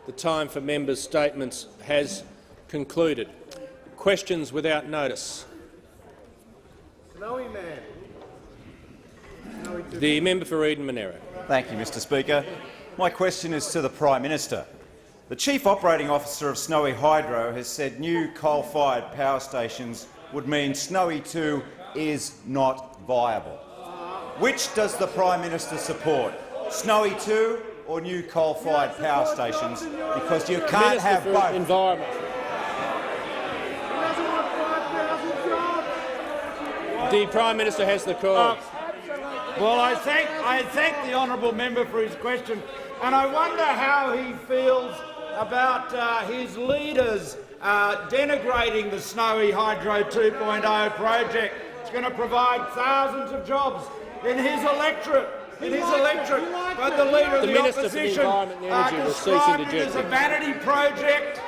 The time for members' statements has concluded. Questions without notice. The member for Eden-Monaro. Thank you, Mr Speaker. My question is to the Prime Minister. The Chief Operating Officer of Snowy Hydro has said new coal-fired power stations would mean Snowy 2 is not viable. Which does the Prime Minister support, Snowy 2 or new coal-fired power stations? Because you can't have both. Environment. The Prime Minister has the call. Well, I thank the honourable member for his question, and I wonder how he feels about his leaders denigrating the Snowy Hydro 2.0 project. It's going to provide thousands of jobs in his electorate. But the Leader of the Opposition described it as a vanity project,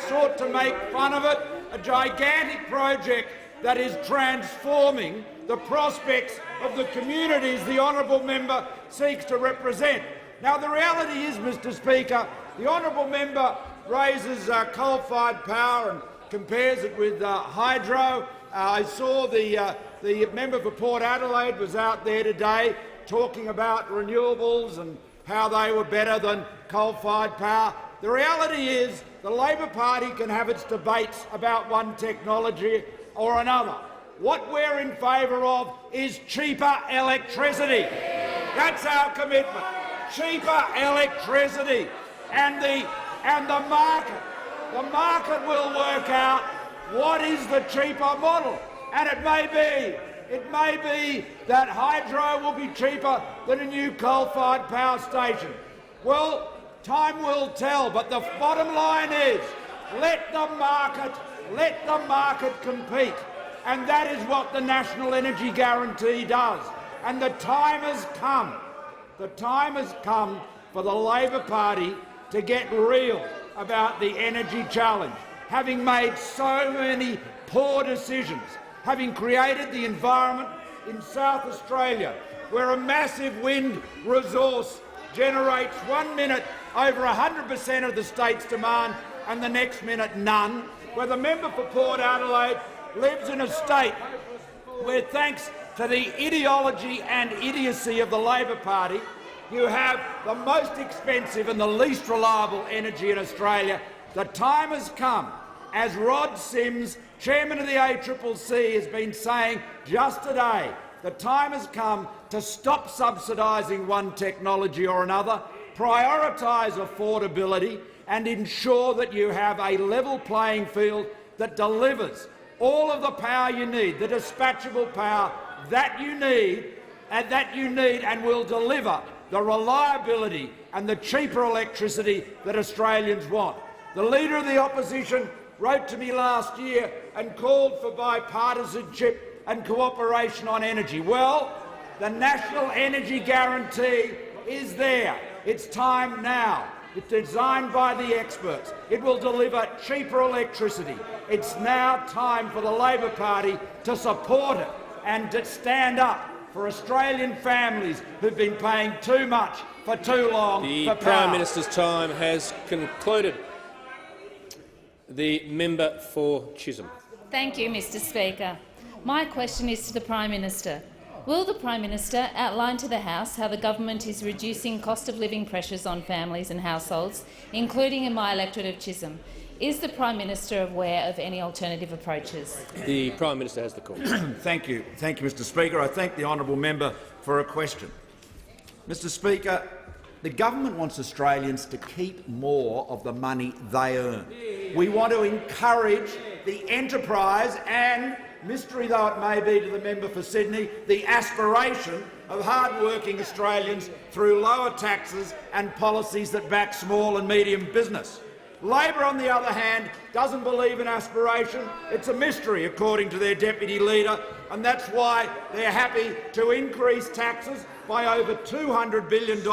sought to make fun of it, a gigantic project that is transforming the prospects of the communities the honourable member seeks to represent. Now, the reality is, Mr Speaker, the honourable member raises coal-fired power and compares it with hydro. I saw the member for Port Adelaide was out there today talking about renewables and how they were better than coal-fired power. The reality is the Labor Party can have its debates about one technology or another. What we're in favour of is cheaper electricity. That's our commitment. Cheaper electricity. And the market will work out what is the cheaper model. And it may be that hydro will be cheaper than a new coal-fired power station. Well, time will tell, but the bottom line is let the market compete. And that is what the National Energy Guarantee does. And the time has come for the Labor Party to get real about the energy challenge, having made so many poor decisions, having created the environment in South Australia where a massive wind resource generates 1 minute over 100% of the state's demand and the next minute none, where the member for Port Adelaide lives in a state where, thanks to the ideology and idiocy of the Labor Party, you have the most expensive and the least reliable energy in Australia. The time has come, as Rod Sims, chairman of the ACCC, has been saying just today, the time has come to stop subsidising one technology or another, prioritise affordability and ensure that you have a level playing field that delivers all of the power you need, the dispatchable power that you need and will deliver the reliability and the cheaper electricity that Australians want. The Leader of the Opposition wrote to me last year and called for bipartisanship and cooperation on energy. Well, the National Energy Guarantee is there. It's time now. It's designed by the experts. It will deliver cheaper electricity. It's now time for the Labor Party to support it and to stand up for Australian families who've been paying too much for too long. The Prime Minister's time has concluded. The member for Chisholm. Thank you, Mr Speaker. My question is to the Prime Minister. Will the Prime Minister outline to the House how the government is reducing cost of living pressures on families and households, including in my electorate of Chisholm? Is the Prime Minister aware of any alternative approaches? The Prime Minister has the call. Thank you, Mr Speaker. I thank the honourable member for a question. Mr Speaker, the government wants Australians to keep more of the money they earn. We want to encourage the enterprise and, mystery though it may be to the member for Sydney, the aspiration of hard-working Australians through lower taxes and policies that back small and medium business. Labor, on the other hand, doesn't believe in aspiration. It's a mystery, according to their Deputy Leader, and that's why they're happy to increase taxes by over $200 billion,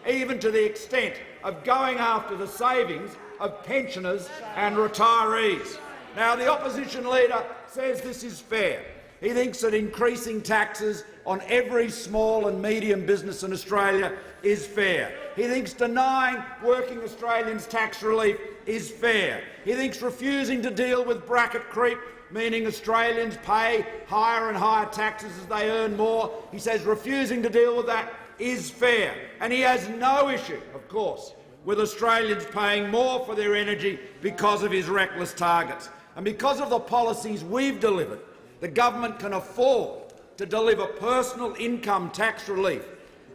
even to the extent of going after the savings of pensioners and retirees. Now, the opposition leader says this is fair. He thinks that increasing taxes on every small and medium business in Australia is fair. he thinks denying working Australians tax relief is fair. He thinks refusing to deal with bracket creep, meaning Australians pay higher and higher taxes as they earn more, he says refusing to deal with that is fair. And he has no issue, of course, with Australians paying more for their energy because of his reckless targets. And because of the policies we've delivered, the government can afford to deliver personal income tax relief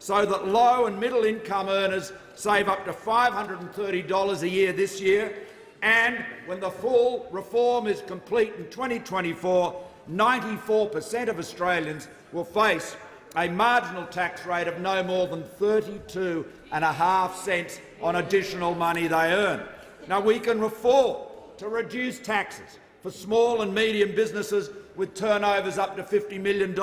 so that low and middle income earners save up to $530 a year this year, and when the full reform is complete in 2024, 94% of Australians will face a marginal tax rate of no more than 32.5 cents on additional money they earn. Now, we can afford to reduce taxes for small and medium businesses with turnovers up to $50 million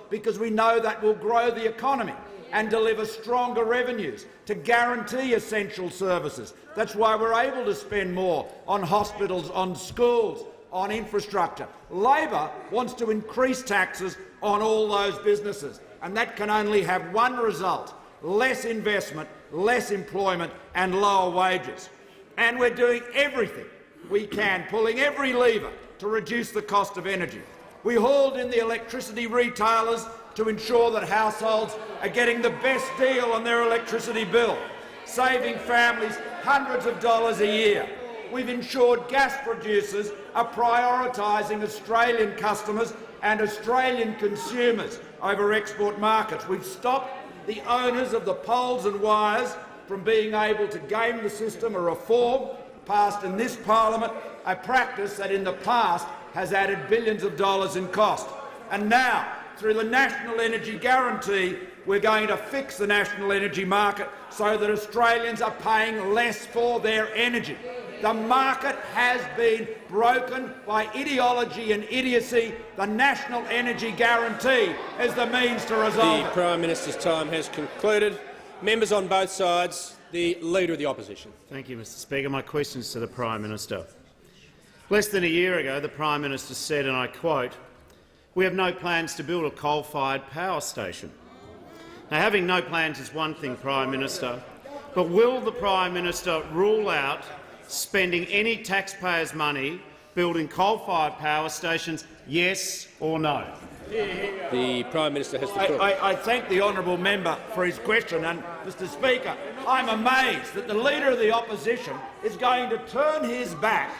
because we know that will grow the economy and deliver stronger revenues to guarantee essential services. That's why we're able to spend more on hospitals, on schools, on infrastructure. Labor wants to increase taxes on all those businesses, and that can only have one result: less investment, less employment and lower wages. And we're doing everything we can, pulling every lever to reduce the cost of energy. We hauled in the electricity retailers to ensure that households are getting the best deal on their electricity bill, saving families hundreds of dollars a year. We've ensured gas producers are prioritising Australian customers and Australian consumers over export markets. We've stopped the owners of the poles and wires from being able to game the system, a reform passed in this parliament, a practice that in the past has added billions of dollars in cost. And now, through the National Energy Guarantee, we're going to fix the national energy market so that Australians are paying less for their energy. The market has been broken by ideology and idiocy. The National Energy Guarantee is the means to resolve it. The Prime Minister's time has concluded. Members on both sides, the Leader of the Opposition. Thank you, Mr Speaker. My question is to the Prime Minister. Less than a year ago, the Prime Minister said, and I quote, "We have no plans to build a coal-fired power station." Now, having no plans is one thing, Prime Minister, but will the Prime Minister rule out spending any taxpayers' money building coal-fired power stations, yes or no? The Prime Minister has the floor. I thank the honourable member for his question, and, Mr Speaker, I'm amazed that the Leader of the Opposition is going to turn his back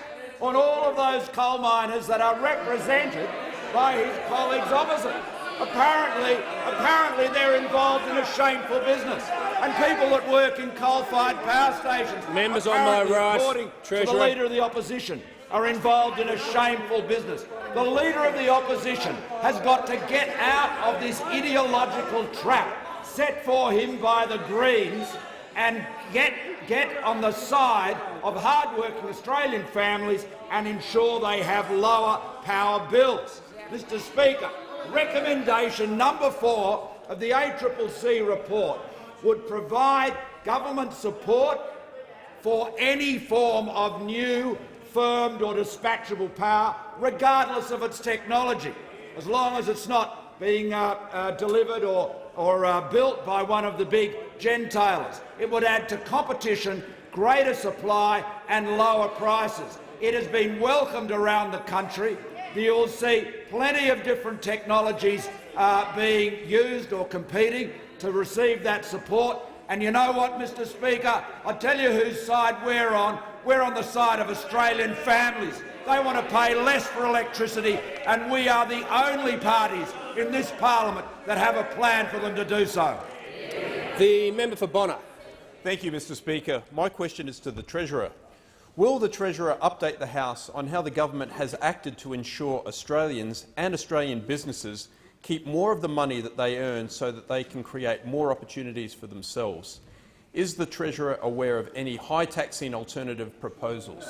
on all of those coal miners that are represented by his colleagues opposite. Apparently they're involved in a shameful business, and people that work in coal-fired power stations, members on my right, according to the Leader of the Opposition, are involved in a shameful business. The Leader of the Opposition has got to get out of this ideological trap set for him by the Greens and get on the side of hard-working Australian families and ensure they have lower power bills. Mr Speaker, recommendation number 4 of the ACCC report would provide government support for any form of new firmed or dispatchable power, regardless of its technology, as long as it's not being delivered or built by one of the big gentailers. It would add to competition, greater supply and lower prices. It has been welcomed around the country. You'll see plenty of different technologies being used or competing to receive that support. And you know what, Mr Speaker? I'll tell you whose side we're on. We're on the side of Australian families. They want to pay less for electricity, and we are the only parties in this parliament that have a plan for them to do so. The member for Bonner. Thank you, Mr Speaker. My question is to the Treasurer. Will the Treasurer update the House on how the government has acted to ensure Australians and Australian businesses keep more of the money that they earn so that they can create more opportunities for themselves? Is the Treasurer aware of any high-taxing alternative proposals?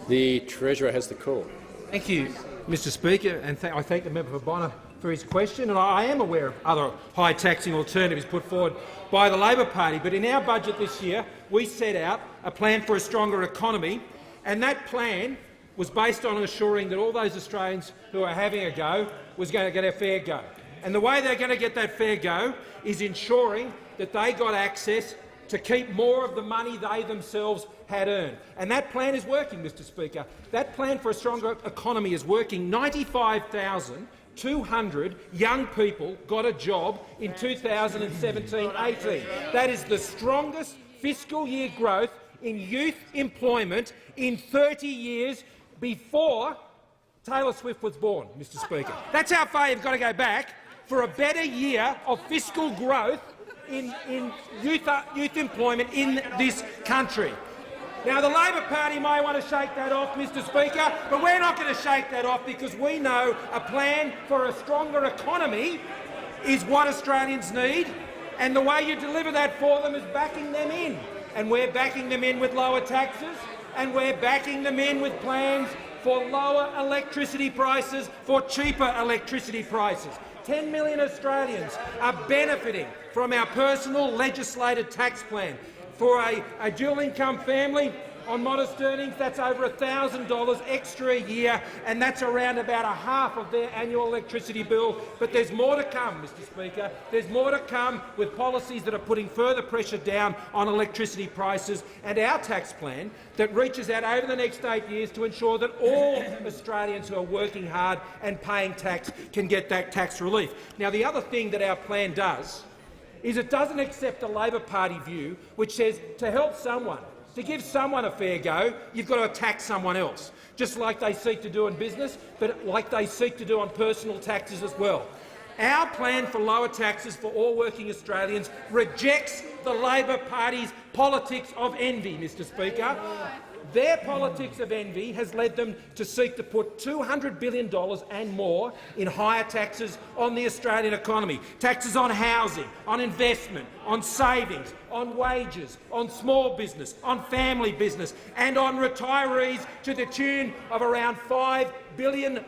The Treasurer has the call. Thank you, Mr Speaker, and I thank the member for Bonner for his question. And I am aware of other high-taxing alternatives put forward by the Labor Party, but in our budget this year we set out a plan for a stronger economy, and that plan was based on ensuring that all those Australians who are having a go was going to get a fair go. And the way they're going to get that fair go is ensuring that they got access to keep more of the money they themselves had earned. And that plan is working, Mr Speaker. That plan for a stronger economy is working. 95,200 young people got a job in 2017-18. That is the strongest fiscal year growth in youth employment in 30 years before Taylor Swift was born, Mr Speaker. That's how far you've got to go back for a better year of fiscal growth in youth employment in this country. Now, the Labor Party may want to shake that off, Mr Speaker, but we're not going to shake that off because we know a plan for a stronger economy is what Australians need, and the way you deliver that for them is backing them in. And we're backing them in with lower taxes, and we're backing them in with plans for lower electricity prices, for cheaper electricity prices. 10 million Australians are benefiting from our personal legislated tax plan. For a dual-income family on modest earnings, that's over $1,000 extra a year, and that's around about a half of their annual electricity bill. But there's more to come, Mr Speaker. There's more to come with policies that are putting further pressure down on electricity prices, and our tax plan that reaches out over the next 8 years to ensure that all Australians who are working hard and paying tax can get that tax relief. Now, the other thing that our plan does is it doesn't accept the Labor Party view which says to help someone, to give someone a fair go, you've got to attack someone else, just like they seek to do in business, but like they seek to do on personal taxes as well. Our plan for lower taxes for all working Australians rejects the Labor Party's politics of envy, Mr Speaker. Their politics of envy has led them to seek to put $200 billion and more in higher taxes on the Australian economy. Taxes on housing, on investment, on savings, on wages, on small business, on family business and on retirees to the tune of around $5 billion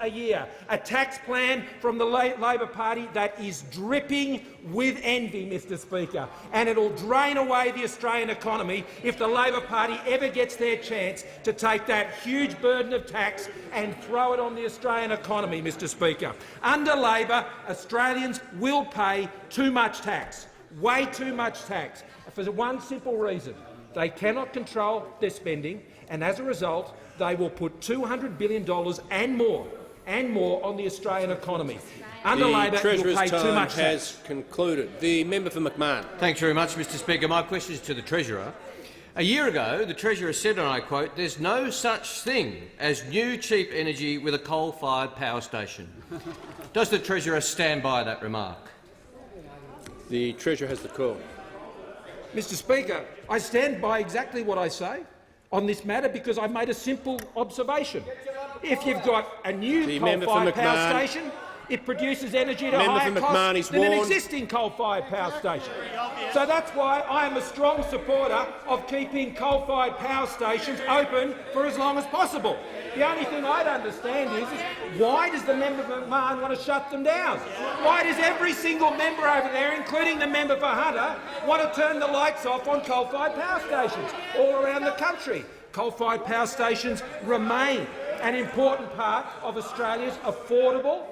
a year. A tax plan from the Labor Party that is dripping with envy, Mr Speaker, and it'll drain away the Australian economy if the Labor Party ever gets their chance to take that huge burden of tax and throw it on the Australian economy, Mr Speaker. Under Labor, Australians will pay too much tax, way too much tax, for one simple reason. They cannot control their spending, and as a result, they will put $200 billion and more on the Australian economy. Under Labor, you will pay too much tax. Has concluded. The member for McMahon. Thanks very much, Mr Speaker. My question is to the Treasurer. A year ago, the Treasurer said, and I quote, "There's no such thing as new cheap energy with a coal-fired power station." Does the Treasurer stand by that remark? The Treasurer has the call. Mr Speaker, I stand by exactly what I say on this matter because I've made a simple observation. If you've got a new coal-fired power station, it produces energy at a higher cost than an existing coal-fired power station. So that's why I am a strong supporter of keeping coal-fired power stations open for as long as possible. The only thing I don't understand is why does the member for McMahon want to shut them down? Why does every single member over there, including the member for Hunter, want to turn the lights off on coal-fired power stations all around the country? Coal-fired power stations remain an important part of Australia's affordable,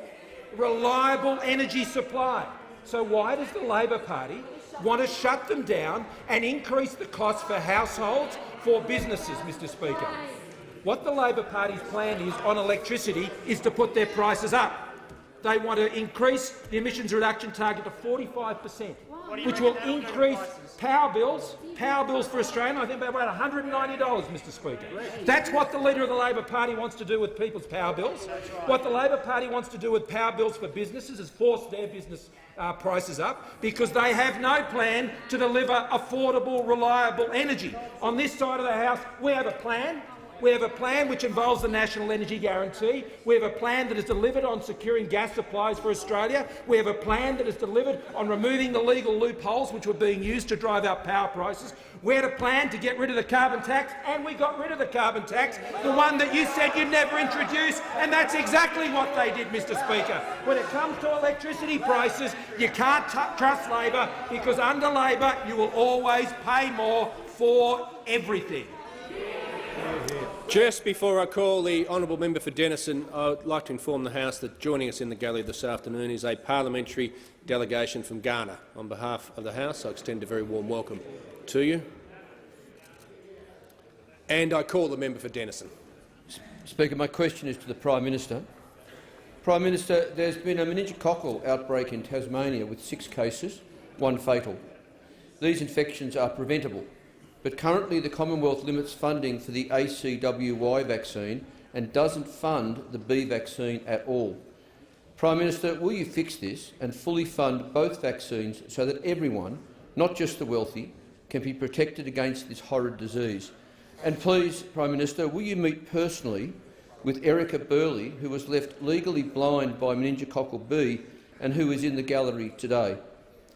reliable energy supply. So why does the Labor Party want to shut them down and increase the cost for households, for businesses, Mr Speaker? What the Labor Party's plan is on electricity is to put their prices up. They want to increase the emissions reduction target to 45%, which will increase power bills for Australia, I think about $190, Mr Speaker. That's what the Leader of the Labor Party wants to do with people's power bills. What the Labor Party wants to do with power bills for businesses is force their business prices up because they have no plan to deliver affordable, reliable energy. On this side of the House, we have a plan. We have a plan which involves the National Energy Guarantee. We have a plan that is delivered on securing gas supplies for Australia. We have a plan that is delivered on removing the legal loopholes which were being used to drive up power prices. We had a plan to get rid of the carbon tax, and we got rid of the carbon tax, the one that you said you'd never introduce, and that's exactly what they did, Mr Speaker. When it comes to electricity prices, you can't trust Labor because under Labor you will always pay more for everything. Just before I call the honourable member for Denison, I would like to inform the House that joining us in the gallery this afternoon is a parliamentary delegation from Ghana. On behalf of the House, I extend a very warm welcome to you. And I call the member for Denison. Speaker, my question is to the Prime Minister. Prime Minister, there's been a meningococcal outbreak in Tasmania with 6 cases, 1 fatal. These infections are preventable, but currently the Commonwealth limits funding for the ACWY vaccine and doesn't fund the B vaccine at all. Prime Minister, will you fix this and fully fund both vaccines so that everyone, not just the wealthy, can be protected against this horrid disease? And please, Prime Minister, will you meet personally with Erica Burley, who was left legally blind by meningococcal B and who is in the gallery today?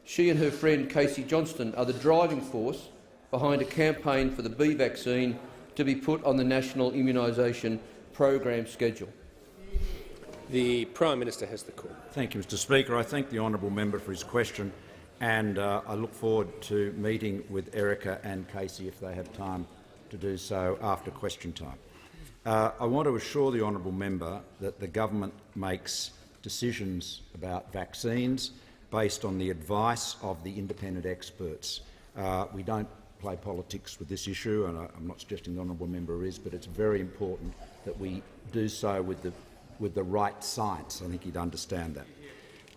She and her friend Casey Johnston are the driving force behind a campaign for the B vaccine to be put on the National Immunisation Program schedule. The Prime Minister has the call. Thank you, Mr Speaker. I thank the honourable member for his question, and I look forward to meeting with Erica and Casey if they have time to do so after question time. I want to assure the honourable member that the government makes decisions about vaccines based on the advice of the independent experts. We don't play politics with this issue, and I'm not suggesting the honourable member is, but it's very important that we do so with the right science. I think he'd understand that.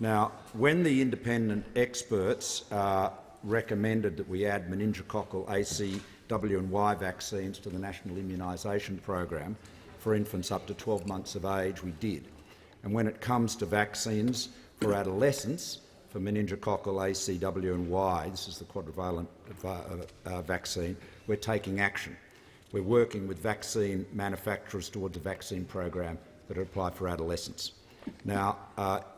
Now, when the independent experts recommended that we add meningococcal AC, W and Y vaccines to the National Immunisation Program for infants up to 12 months of age, we did. And when it comes to vaccines for adolescents, for meningococcal AC, W and Y, this is the quadrivalent vaccine, we're taking action. We're working with vaccine manufacturers towards a vaccine program that will apply for adolescents. Now,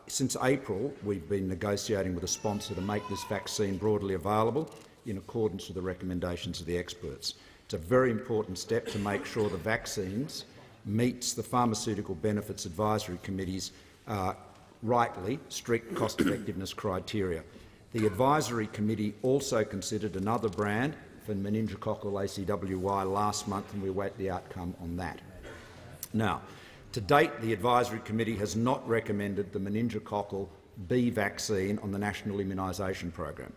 since April, we've been negotiating with a sponsor to make this vaccine broadly available in accordance with the recommendations of the experts. It's a very important step to make sure the vaccines meets the Pharmaceutical Benefits Advisory Committee's rightly strict cost-effectiveness criteria. The Advisory Committee also considered another brand for meningococcal ACWY last month, and we await the outcome on that. Now, to date, the Advisory Committee has not recommended the meningococcal B vaccine on the National Immunisation Program.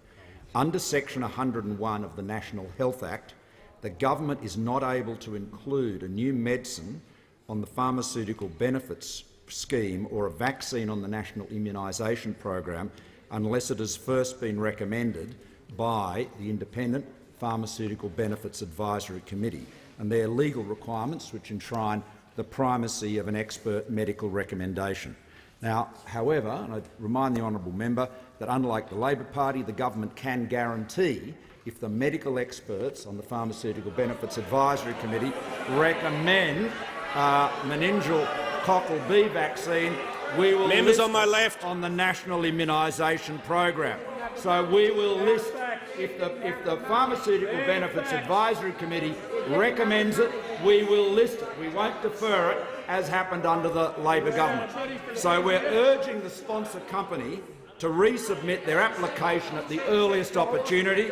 Under Section 101 of the National Health Act, the government is not able to include a new medicine on the Pharmaceutical Benefits Scheme or a vaccine on the National Immunisation Program unless it has first been recommended by the Independent Pharmaceutical Benefits Advisory Committee, and they are legal requirements which enshrine the primacy of an expert medical recommendation. Now, however, and I remind the honourable member that unlike the Labor Party, the government can guarantee if the medical experts on the Pharmaceutical Benefits Advisory Committee recommend meningococcal B vaccine, we will Members list on my left on the National Immunisation Program. So we will list if the Pharmaceutical Benefits Advisory Committee recommends it, we will list it. We won't defer it, as happened under the Labor government. So we're urging the sponsor company to resubmit their application at the earliest opportunity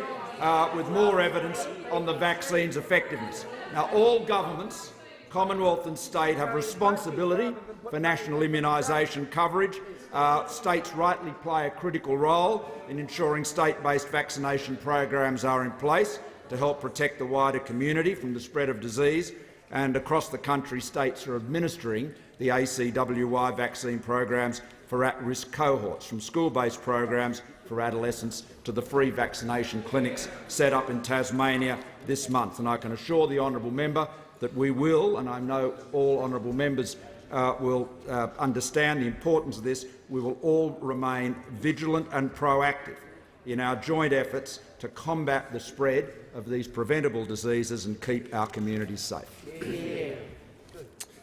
with more evidence on the vaccine's effectiveness. Now, all governments, Commonwealth and state, have responsibility for national immunisation coverage. States rightly play a critical role in ensuring state-based vaccination programs are in place to help protect the wider community from the spread of disease, and across the country states are administering the ACWY vaccine programs for at-risk cohorts, from school-based programs for adolescents to the free vaccination clinics set up in Tasmania this month. And I can assure the honourable member that we will, and I know all honourable members will understand the importance of this, we will all remain vigilant and proactive in our joint efforts to combat the spread of these preventable diseases and keep our communities safe.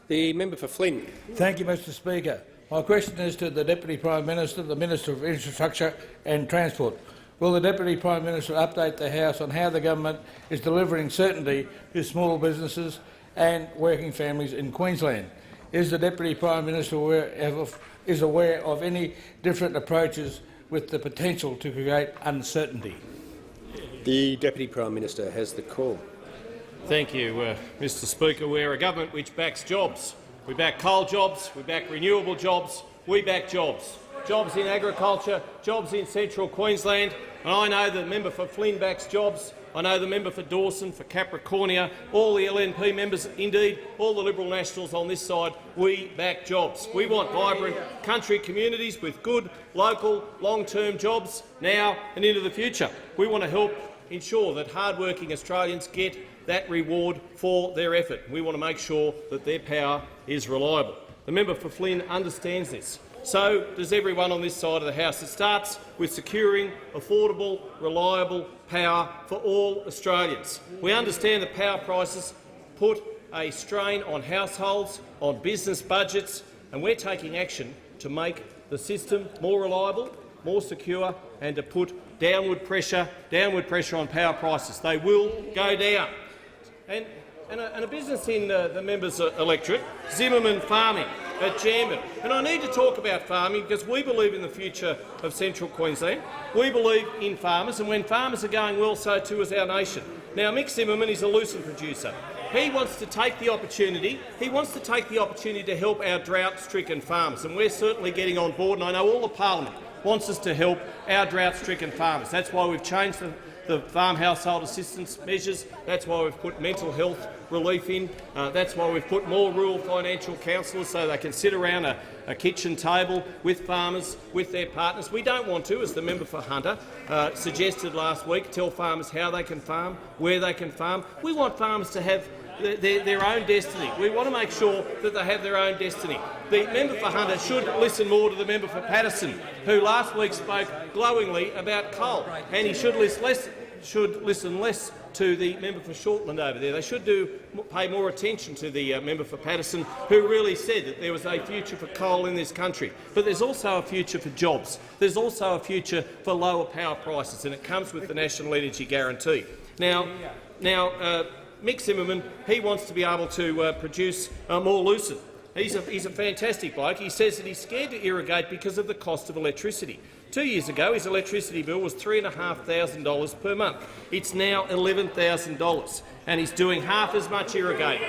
The member for Flynn. Thank you, Mr Speaker. My question is to the Deputy Prime Minister, the Minister of Infrastructure and Transport. Will the Deputy Prime Minister update the House on how the government is delivering certainty to small businesses and working families in Queensland? Is the Deputy Prime Minister aware of any different approaches with the potential to create uncertainty? The Deputy Prime Minister has the call. Thank you, Mr Speaker. We're a government which backs jobs. We back coal jobs, we back renewable jobs, we back jobs. Jobs in agriculture, jobs in central Queensland, and I know the member for Flynn backs jobs. I know the member for Dawson, for Capricornia, all the LNP members, indeed all the Liberal Nationals on this side, we back jobs. We want vibrant country communities with good, local, long-term jobs now and into the future. We want to help ensure that hard-working Australians get that reward for their effort. We want to make sure that their power is reliable. The member for Flynn understands this. So does everyone on this side of the House. It starts with securing affordable, reliable power for all Australians. We understand that power prices put a strain on households, on business budgets, and we're taking action to make the system more reliable, more secure, and to put downward pressure on power prices. They will go down. And a business in the member's electorate, Zimmerman Farming at Jambin. And I need to talk about farming because we believe in the future of central Queensland. We believe in farmers, and when farmers are going well, so too is our nation. Now, Mick Zimmerman is a lucerne producer. He wants to take the opportunity. He wants to take the opportunity to help our drought-stricken farmers, and we're certainly getting on board. And I know all the parliament wants us to help our drought-stricken farmers. That's why we've changed the farm household assistance measures. That's why we've put mental health relief in. That's why we've put more rural financial counsellors so they can sit around a kitchen table with farmers, with their partners. We don't want to, as the member for Hunter suggested last week, tell farmers how they can farm, where they can farm. We want farmers to have their own destiny. We want to make sure that they have their own destiny. The member for Hunter should listen more to the member for Patterson, who last week spoke glowingly about coal, and he should listen less to the member for Shortland over there. They should pay more attention to the member for Patterson, who really said that there was a future for coal in this country. But there's also a future for jobs. There's also a future for lower power prices, and it comes with the National Energy Guarantee. Now, Mick Zimmerman, he wants to be able to produce more lucerne. He's a fantastic bloke. He says that he's scared to irrigate because of the cost of electricity. 2 years ago, his electricity bill was $3,500 per month. It's now $11,000, and he's doing half as much irrigating.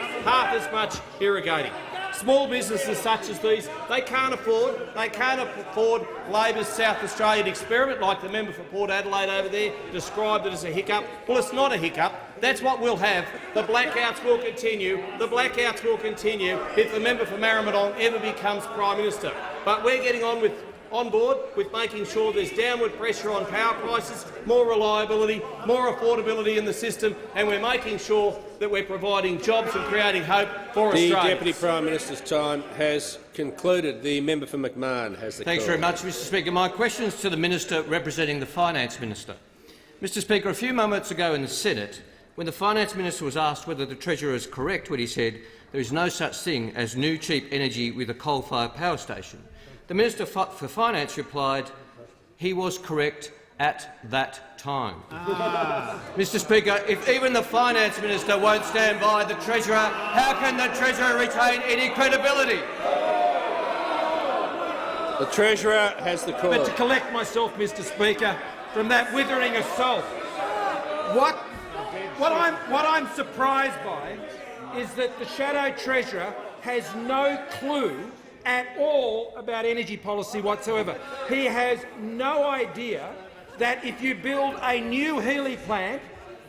Small businesses such as these, they can't afford Labor's South Australian experiment, like the member for Port Adelaide over there described it as a hiccup. Well, it's not a hiccup. That's what we'll have. The blackouts will continue. The blackouts will continue if the member for Maribyrnong ever becomes Prime Minister. But we're getting on board with making sure there's downward pressure on power prices, more reliability, more affordability in the system, and we're making sure that we're providing jobs and creating hope for Australia. The Deputy Prime Minister's time has concluded. The member for McMahon has the Thanks call. very much, Mr Speaker. My question is to the Minister representing the Finance Minister. Mr Speaker, a few moments ago in the Senate, when the Finance Minister was asked whether the Treasurer is correct when he said there is no such thing as new cheap energy with a coal-fired power station, the Minister for Finance replied he was correct at that time. Mr Speaker, if even the Finance Minister won't stand by the Treasurer, how can the Treasurer retain any credibility? The Treasurer has the call. But to collect myself, Mr Speaker, from that withering assault, what I'm surprised by is that the Shadow Treasurer has no clue at all about energy policy whatsoever. He has no idea that if you build a new Healy plant,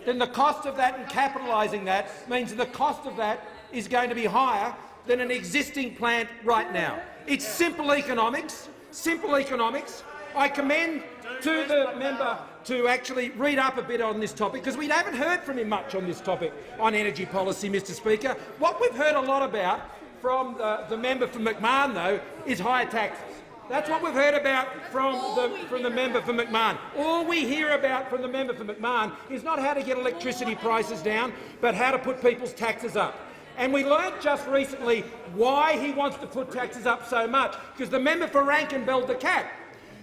then the cost of that and capitalising that means that the cost of that is going to be higher than an existing plant right now. It's simple economics. Simple economics. I commend to the member to actually read up a bit on this topic, because we haven't heard from him much on this topic on energy policy, Mr Speaker. What we've heard a lot about from the member for McMahon, though, is higher taxes. That's what we've heard about from the member for McMahon. All we hear about from the member for McMahon is not how to get electricity prices down, but how to put people's taxes up. And we learnt just recently why he wants to put taxes up so much, because the member for Rankin Bell-Decat,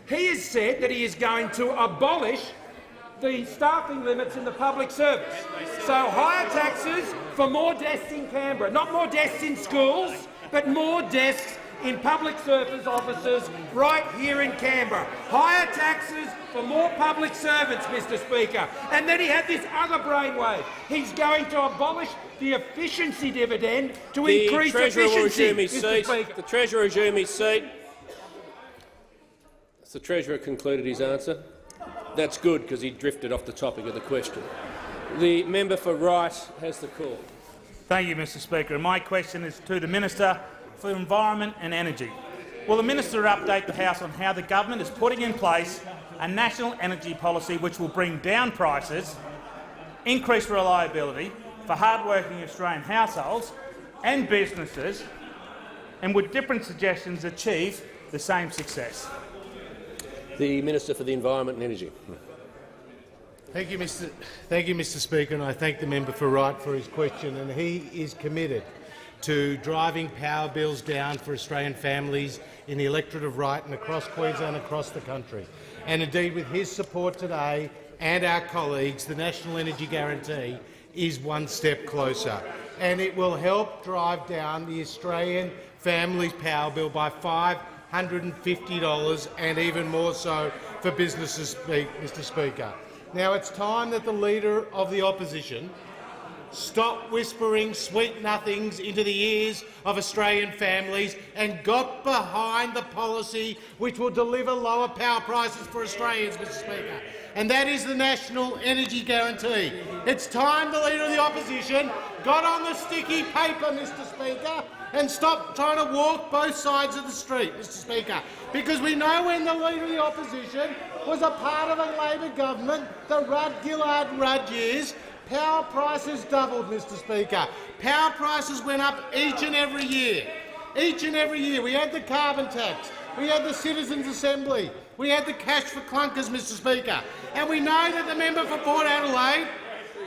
he has said that he is going to abolish the staffing limits in the public service. So higher taxes for more desks in Canberra, not more desks in schools, but more desks in public service offices right here in Canberra. Higher taxes for more public servants, Mr Speaker. And then he had this other brainwave. He's going to abolish the efficiency dividend to increase efficiency, Mr Speaker. The Treasurer resume his seat. The Treasurer concluded his answer. That's good, because he drifted off the topic of the question. The member for Wright has the call. Thank you, Mr Speaker. My question is to the Minister for Environment and Energy. Will the Minister update the House on how the government is putting in place a national energy policy which will bring down prices, increase reliability for hard-working Australian households and businesses, and would different suggestions achieve the same success? The Minister for the Environment and Energy. Thank you, Mr Speaker, and I thank the member for Wright for his question. And he is committed to driving power bills down for Australian families in the electorate of Wright and across Queensland and across the country. And indeed, with his support today and our colleagues, the National Energy Guarantee is one step closer, and it will help drive down the Australian family's power bill by $550 and even more so for businesses, Mr Speaker. Now, it's time that the Leader of the Opposition stop whispering sweet nothings into the ears of Australian families and got behind the policy which will deliver lower power prices for Australians, Mr Speaker, and that is the National Energy Guarantee. It's time the Leader of the Opposition got on the sticky paper, Mr Speaker, and stop trying to walk both sides of the street, Mr Speaker, because we know when the Leader of the Opposition was a part of a Labor government, the Rudd-Gillard-Rudd years, power prices doubled, Mr Speaker. Power prices went up each and every year. Each and every year. We had the carbon tax. We had the Citizens' Assembly. We had the cash for clunkers, Mr Speaker. And we know that the member for Port Adelaide,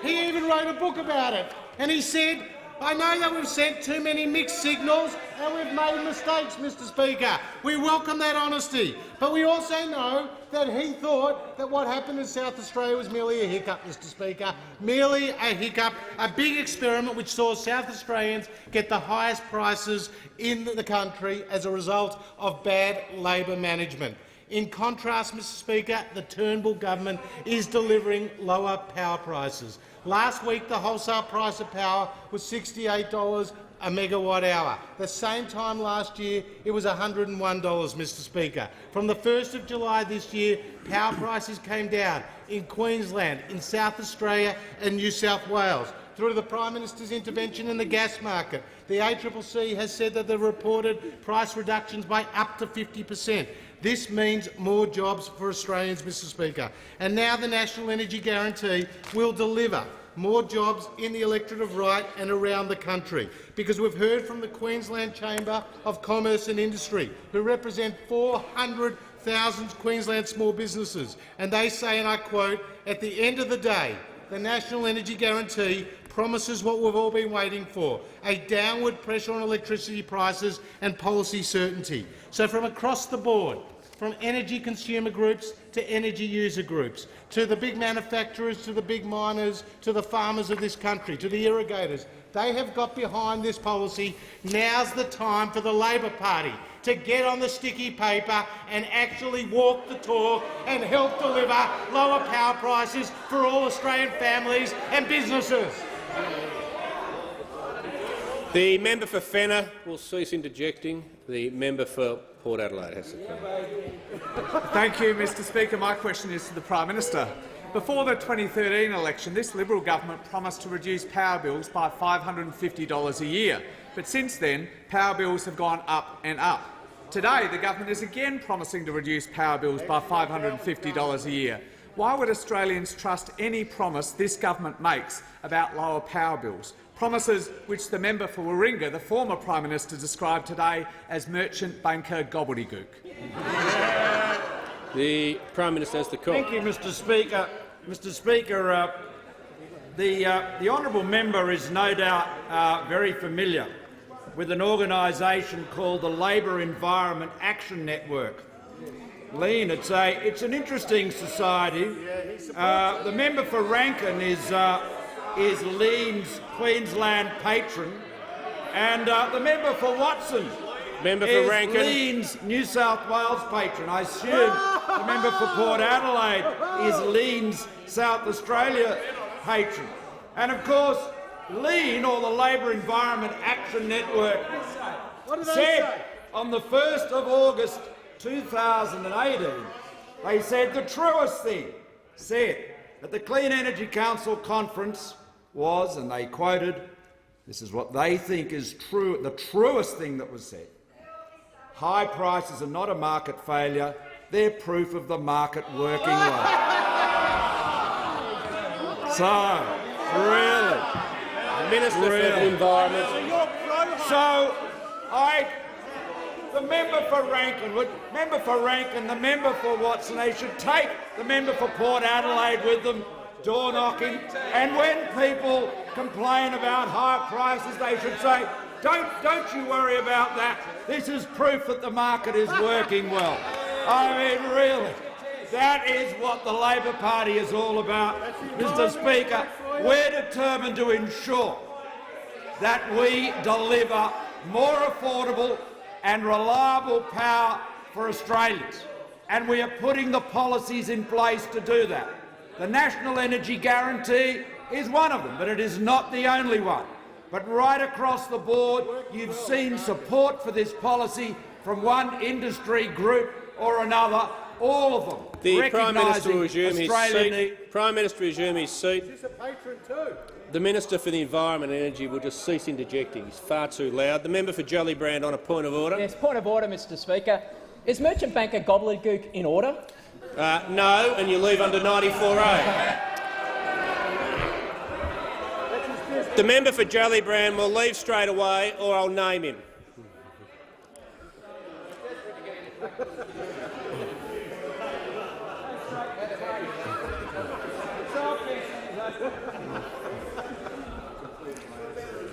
he even wrote a book about it. And he said, I know that we've sent too many mixed signals and we've made mistakes, Mr Speaker. We welcome that honesty. But we also know that he thought that what happened in South Australia was merely a hiccup, Mr Speaker. Merely a hiccup, a big experiment which saw South Australians get the highest prices in the country as a result of bad Labor management. In contrast, Mr Speaker, the Turnbull government is delivering lower power prices. Last week, the wholesale price of power was $68 a megawatt hour. The same time last year, it was $101, Mr Speaker. From the 1st of July this year, power prices came down in Queensland, in South Australia and New South Wales. Through the Prime Minister's intervention in the gas market, the ACCC has said that they've reported price reductions by up to 50%. This means more jobs for Australians, Mr Speaker. And now the National Energy Guarantee will deliver more jobs in the electorate of Wright and around the country, because we've heard from the Queensland Chamber of Commerce and Industry, who represent 400,000 Queensland small businesses, and they say, and I quote, "At the end of the day, the National Energy Guarantee promises what we've all been waiting for, a downward pressure on electricity prices and policy certainty." So from across the board, from energy consumer groups to energy user groups, to the big manufacturers, to the big miners, to the farmers of this country, to the irrigators, they have got behind this policy. Now's the time for the Labor Party to get on the sticky paper and actually walk the talk and help deliver lower power prices for all Australian families and businesses. The member for Fenner will cease interjecting. The member for Port Adelaide has the call. Thank you, Mr Speaker. My question is to the Prime Minister. Before the 2013 election, this Liberal government promised to reduce power bills by $550 a year. But since then, power bills have gone up and up. Today, the government is again promising to reduce power bills by $550 a year. Why would Australians trust any promise this government makes about lower power bills? Promises which the member for Warringah, the former Prime Minister, described today as merchant banker gobbledygook. The Prime Minister has the call. Thank you, Mr Speaker. Mr Speaker, the honourable member is no doubt very familiar with an organisation called the Labor Environment Action Network. Lean, it's an interesting society. The member for Rankin is Lean's Queensland patron, and the member for Watson Member for is Rankin. Lean's New South Wales patron. I assume the member for Port Adelaide is Lean's South Australia patron. And of course, Lean, or the Labor Environment Action Network, said on the 1st of August 2018, they said the truest thing said at the Clean Energy Council conference was, and they quoted, this is what they think is true, the truest thing that was said: high prices are not a market failure, they're proof of the market working well. So, really, Minister for the Environment. so the member for Rankin, the member for Watson, they should take the member for Port Adelaide with them, door knocking, and when people complain about high prices, they should say, don't you worry about that. This is proof that the market is working well. I mean, really, that is what the Labor Party is all about. Mr. Speaker, we're determined to ensure that we deliver more affordable and reliable power for Australians, and we are putting the policies in place to do that. The National Energy Guarantee is one of them, but it is not the only one. But right across the board, you've seen support for this policy from one industry group or another, all of them. The Prime Minister will resume his Australian seat. Prime Minister resume his seat. The Minister for the Environment and Energy will just cease interjecting. He's far too loud. The member for Gellibrand on a point of order. Yes, point of order, Mr. Speaker. Is Merchant Banker Gobbledygook in order? No, and you leave under 94A. The member for Gellibrand will leave straight away, or I'll name him.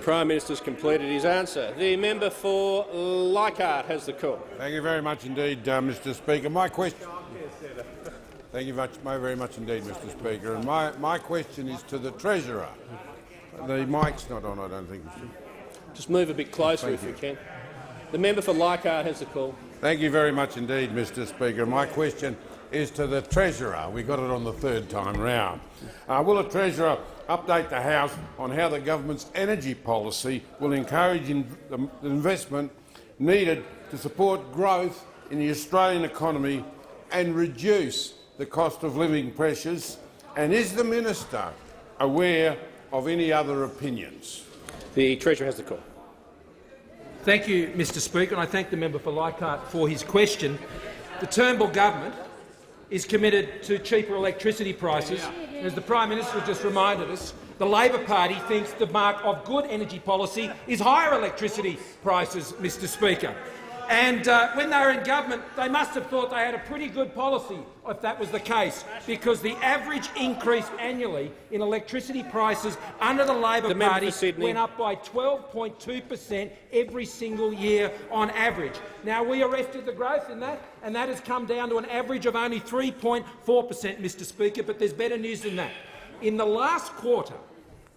Prime Minister's completed his answer. The member for Leichhardt has the call. Thank you very much indeed, Mr. Speaker. My question. Thank you very much indeed, Mr. Speaker. And my question is to the Treasurer. The mic's not on, I don't think. Just move a bit closer if you can. The member for Leichhardt has the call. Thank you very much indeed, Mr. Speaker. My question is to the Treasurer. We got it on the third time round. Will the Treasurer update the House on how the government's energy policy will encourage the investment needed to support growth in the Australian economy and reduce the cost of living pressures? And is the Minister aware of any other opinions? The Treasurer has the call. Thank you, Mr. Speaker, and I thank the member for Leichhardt for his question. The Turnbull government is committed to cheaper electricity prices. As the Prime Minister just reminded us, the Labor Party thinks the mark of good energy policy is higher electricity prices, Mr. Speaker. And when they were in government, they must have thought they had a pretty good policy, if that was the case, because the average increase annually in electricity prices under the Labor Party went up by 12.2% every single year on average. Now, we arrested the growth in that, and that has come down to an average of only 3.4%, Mr. Speaker, but there's better news than that. In the last quarter,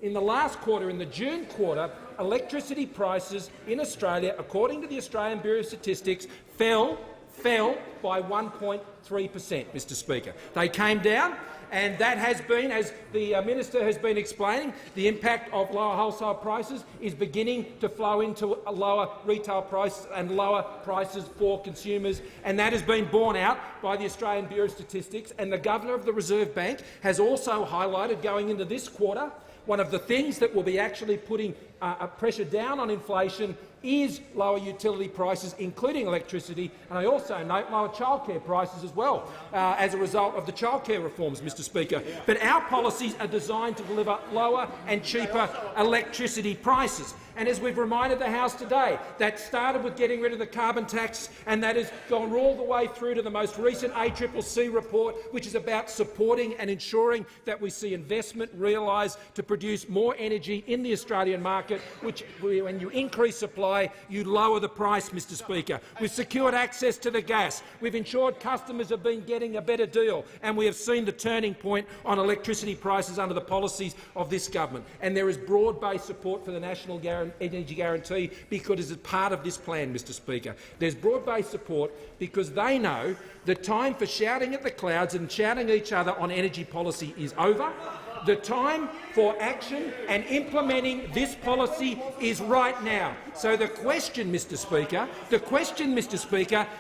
in the June quarter, electricity prices in Australia, according to the Australian Bureau of Statistics, fell by 1.3%, Mr. Speaker. They came down, and that has been, as the Minister has been explaining, the impact of lower wholesale prices is beginning to flow into lower retail prices and lower prices for consumers, and that has been borne out by the Australian Bureau of Statistics. And the Governor of the Reserve Bank has also highlighted, going into this quarter, one of the things that will be actually putting pressure down on inflation is lower utility prices, including electricity, and I also note lower childcare prices as well, as a result of the childcare reforms, Mr. Speaker. But our policies are designed to deliver lower and cheaper electricity prices. And as we've reminded the House today, that started with getting rid of the carbon tax, and that has gone all the way through to the most recent ACCC report, which is about supporting and ensuring that we see investment realised to produce more energy in the Australian market, which, when you increase supply, supply, you lower the price, Mr Speaker. We've secured access to the gas. We've ensured customers have been getting a better deal, and we have seen the turning point on electricity prices under the policies of this government. And there is broad-based support for the National Energy Guarantee because it's part of this plan, Mr Speaker. There's broad-based support because they know the time for shouting at the clouds and shouting at each other on energy policy is over. The time for action and implementing this policy is right now. So the question, Mr Speaker,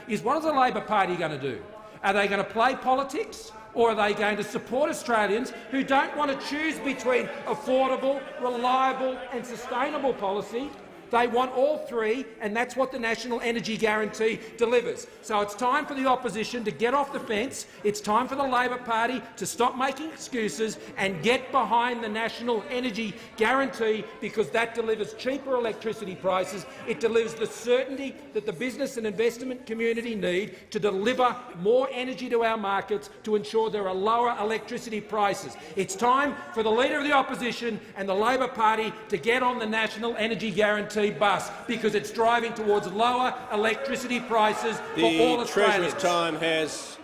is what is the Labor Party going to do? Are they going to play politics, or are they going to support Australians who don't want to choose between affordable, reliable and sustainable policy? They want all three, and that's what the National Energy Guarantee delivers. So it's time for the opposition to get off the fence. It's time for the Labor Party to stop making excuses and get behind the National Energy Guarantee, because that delivers cheaper electricity prices. It delivers the certainty that the business and investment community need to deliver more energy to our markets to ensure there are lower electricity prices. It's time for the Leader of the Opposition and the Labor Party to get on the National Energy Guarantee bus, because it's driving towards lower electricity prices for all Australians. The Treasurer's time has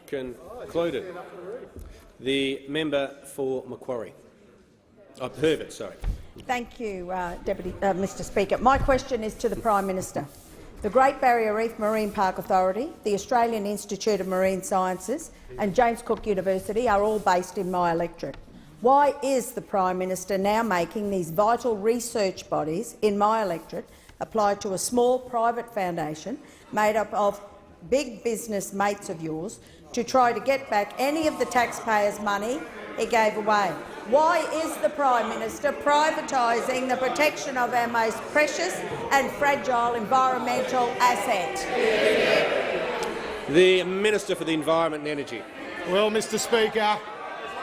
concluded. The member for Macquarie. Herbert, sorry. Thank you, Mr Speaker. My question is to the Prime Minister. The Great Barrier Reef Marine Park Authority, the Australian Institute of Marine Sciences and James Cook University are all based in my electorate. Why is the Prime Minister now making these vital research bodies in my electorate apply to a small private foundation made up of big business mates of yours to try to get back any of the taxpayers' money he gave away? Why is the Prime Minister privatising the protection of our most precious and fragile environmental asset? The Minister for the Environment and Energy. Well, Mr Speaker,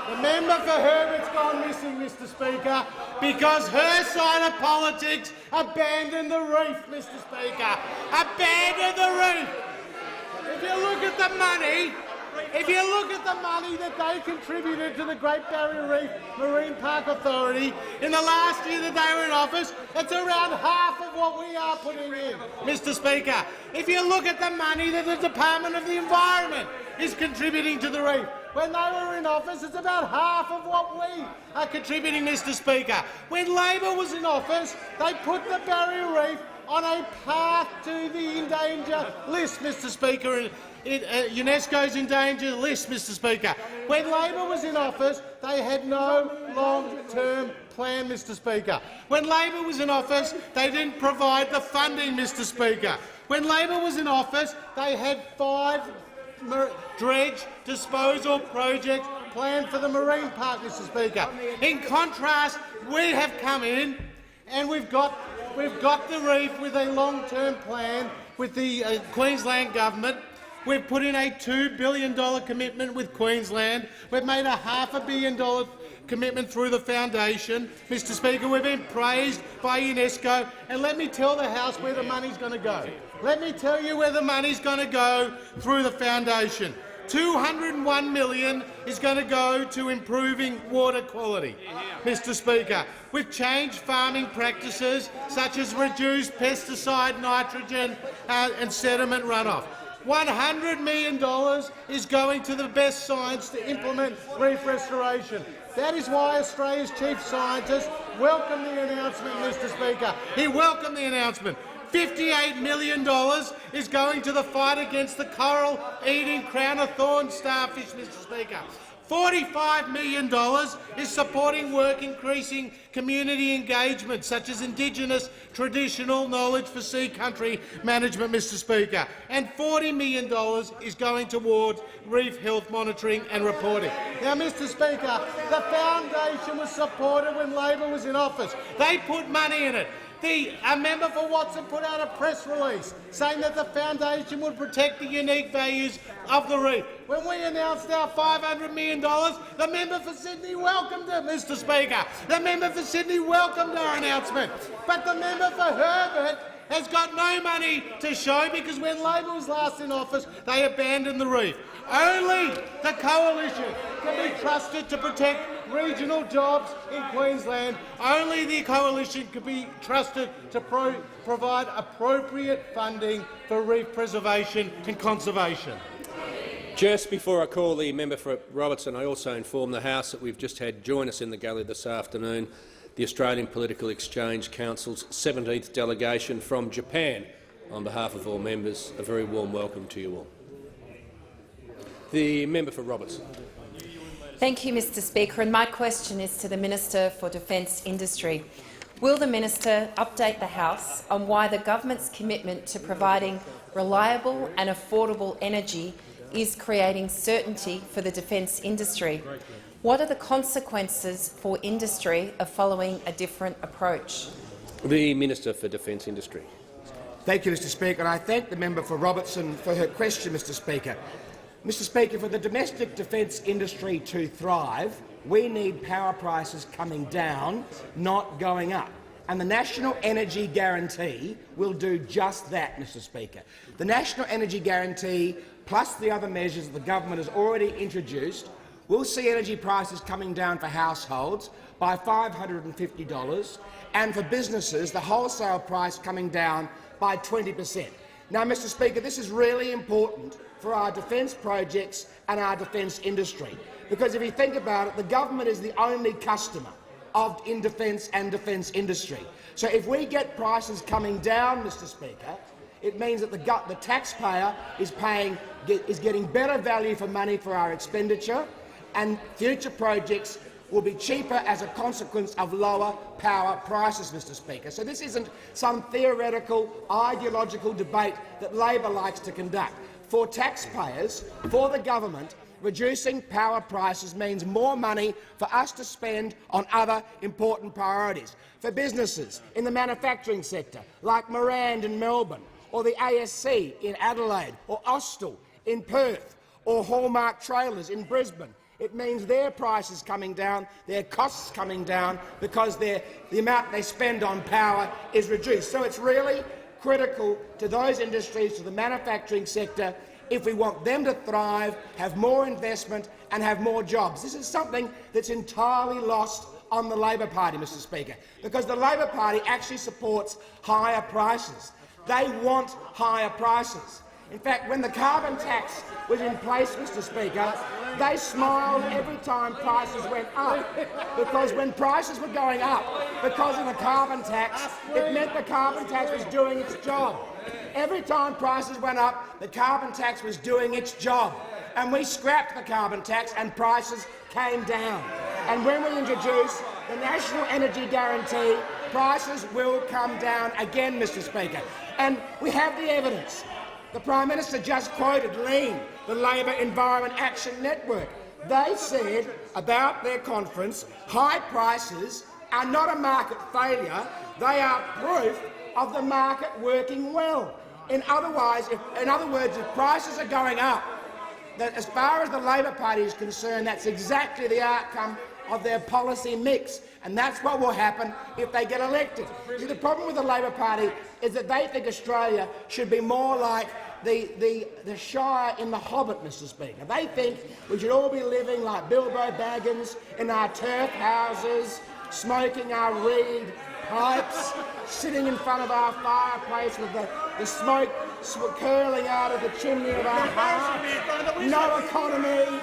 the member for Herbert's gone missing, Mr Speaker, because her side of politics abandoned the reef, Mr Speaker. Abandoned the reef. If you look at the money, that they contributed to the Great Barrier Reef Marine Park Authority in the last year that they were in office, it's around half of what we are putting in, Mr Speaker. If you look at the money that the Department of the Environment is contributing to the reef, when they were in office, it's about half of what we are contributing, Mr Speaker. When Labor was in office, they put the Barrier Reef on a path to the endangered list, Mr Speaker, UNESCO's endangered list, Mr Speaker. When Labor was in office, they had no long-term plan, Mr Speaker. When Labor was in office, they didn't provide the funding, Mr Speaker. When Labor was in office, they had 5 dredge disposal projects planned for the marine park, Mr Speaker. In contrast, we have come in and we've got the reef with a long-term plan with the Queensland government. We've put in a $2 billion commitment with Queensland. We've made a $500 million commitment through the foundation. Mr Speaker, we've been praised by UNESCO, and let me tell the House where the money's going to go. Let me tell you where the money's going to go through the foundation. $201 million is going to go to improving water quality. Mr Speaker, we've changed farming practices such as reduced pesticide, nitrogen and sediment runoff. $100 million is going to the best science to implement reef restoration. That is why Australia's chief scientist welcomed the announcement, Mr Speaker. He welcomed the announcement. $58 million is going to the fight against the coral-eating crown-of-thorns starfish, Mr Speaker. $45 million is supporting work increasing community engagement, such as Indigenous traditional knowledge for sea country management, Mr Speaker. And $40 million is going towards reef health monitoring and reporting. Now, Mr Speaker, the foundation was supported when Labor was in office. They put money in it. A member for Watson put out a press release saying that the foundation would protect the unique values of the reef. When we announced our $500 million, the member for Sydney welcomed it, Mr Speaker. The member for Sydney welcomed our announcement. But the member for Herbert has got no money to show because when Labor was last in office, they abandoned the reef. Only the coalition can be trusted to protect regional jobs in Queensland, only the Coalition could be trusted to provide appropriate funding for reef preservation and conservation. Just before I call the member for Robertson, I also inform the House that we've just had join us in the gallery this afternoon the Australian Political Exchange Council's 17th delegation from Japan. On behalf of all members, a very warm welcome to you all. The member for Robertson. Thank you, Mr Speaker, and my question is to the Minister for Defence Industry. Will the Minister update the House on why the government's commitment to providing reliable and affordable energy is creating certainty for the defence industry? What are the consequences for industry of following a different approach? The Minister for Defence Industry. Thank you, Mr Speaker. And I thank the member for Robertson for her question, Mr Speaker. Mr Speaker, for the domestic defence industry to thrive, we need power prices coming down, not going up. And the National Energy Guarantee will do just that, Mr Speaker. The National Energy Guarantee, plus the other measures the government has already introduced, will see energy prices coming down for households by $550 and for businesses the wholesale price coming down by 20%. Now, Mr Speaker, this is really important for our defence projects and our defence industry, because if you think about it, the government is the only customer in defence and defence industry. So if we get prices coming down, Mr Speaker, it means that the taxpayer is getting better value for money for our expenditure, and future projects will be cheaper as a consequence of lower power prices, Mr Speaker. So this isn't some theoretical, ideological debate that Labor likes to conduct. For taxpayers, for the government, reducing power prices means more money for us to spend on other important priorities. For businesses in the manufacturing sector, like Morand in Melbourne, or the ASC in Adelaide, or Austell in Perth, or Hallmark Trailers in Brisbane, it means their prices coming down, their costs coming down, because the amount they spend on power is reduced. So it's really critical to those industries, to the manufacturing sector, if we want them to thrive, have more investment and have more jobs. This is something that's entirely lost on the Labor Party, Mr Speaker, because the Labor Party actually supports higher prices. They want higher prices. In fact, when the carbon tax was in place, Mr Speaker, they smiled every time prices went up, because when prices were going up because of the carbon tax, it meant the carbon tax was doing its job. Every time prices went up, the carbon tax was doing its job. And we scrapped the carbon tax and prices came down. And when we introduce the National Energy Guarantee, prices will come down again, Mr Speaker. And we have the evidence. The Prime Minister just quoted LEAN, the Labor Environment Action Network. They said about their conference, high prices are not a market failure, they are proof of the market working well. In other words, if prices are going up, that as far as the Labor Party is concerned, that's exactly the outcome of their policy mix, and that's what will happen if they get elected. See, the problem with the Labor Party is that they think Australia should be more like the Shire in The Hobbit, Mr Speaker. They think we should all be living like Bilbo Baggins in our turf houses, smoking our reed pipes, sitting in front of our fireplace with the smoke curling out of the chimney of our hearth. No economy,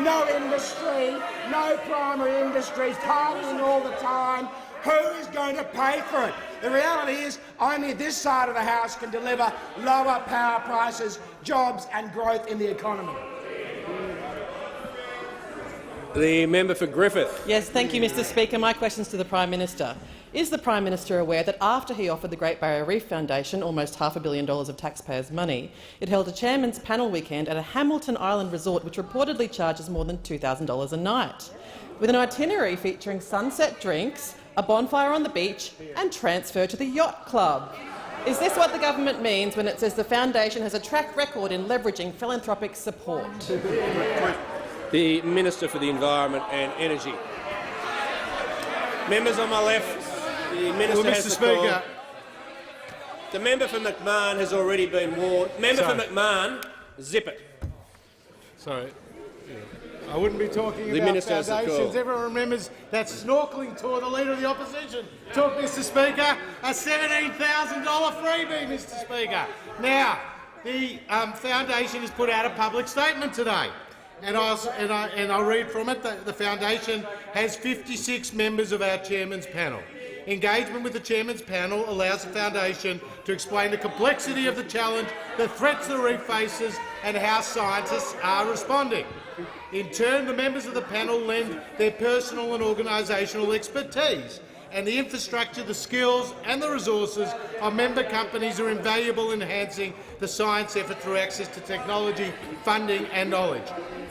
no industry, no primary industries, partying all the time. Who is going to pay for it? The reality is only this side of the House can deliver lower power prices, jobs and growth in the economy. The member for Griffith. Yes, thank you, Mr Speaker. My question is to the Prime Minister. Is the Prime Minister aware that after he offered the Great Barrier Reef Foundation almost $500 million of taxpayers' money, it held a chairman's panel weekend at a Hamilton Island resort which reportedly charges more than $2,000 a night, with an itinerary featuring sunset drinks, a bonfire on the beach and transfer to the yacht club? Is this what the government means when it says the foundation has a track record in leveraging philanthropic support? The Minister for the Environment and Energy. Members on my left, the Minister has the call. The member for McMahon has already been warned. Member for McMahon, zip it. Sorry. I wouldn't be talking The about Minister has the call. foundations. Everyone remembers that snorkelling tour the Leader of the Opposition took, Mr Speaker, a $17,000 freebie, Mr Speaker. Now, the foundation has put out a public statement today, and I'll read from it. The foundation has 56 members of our chairman's panel. Engagement with the chairman's panel allows the foundation to explain the complexity of the challenge, the threats the reef faces and how scientists are responding. In turn, the members of the panel lend their personal and organisational expertise, and the infrastructure, the skills and the resources of member companies are invaluable in enhancing the science effort through access to technology, funding and knowledge.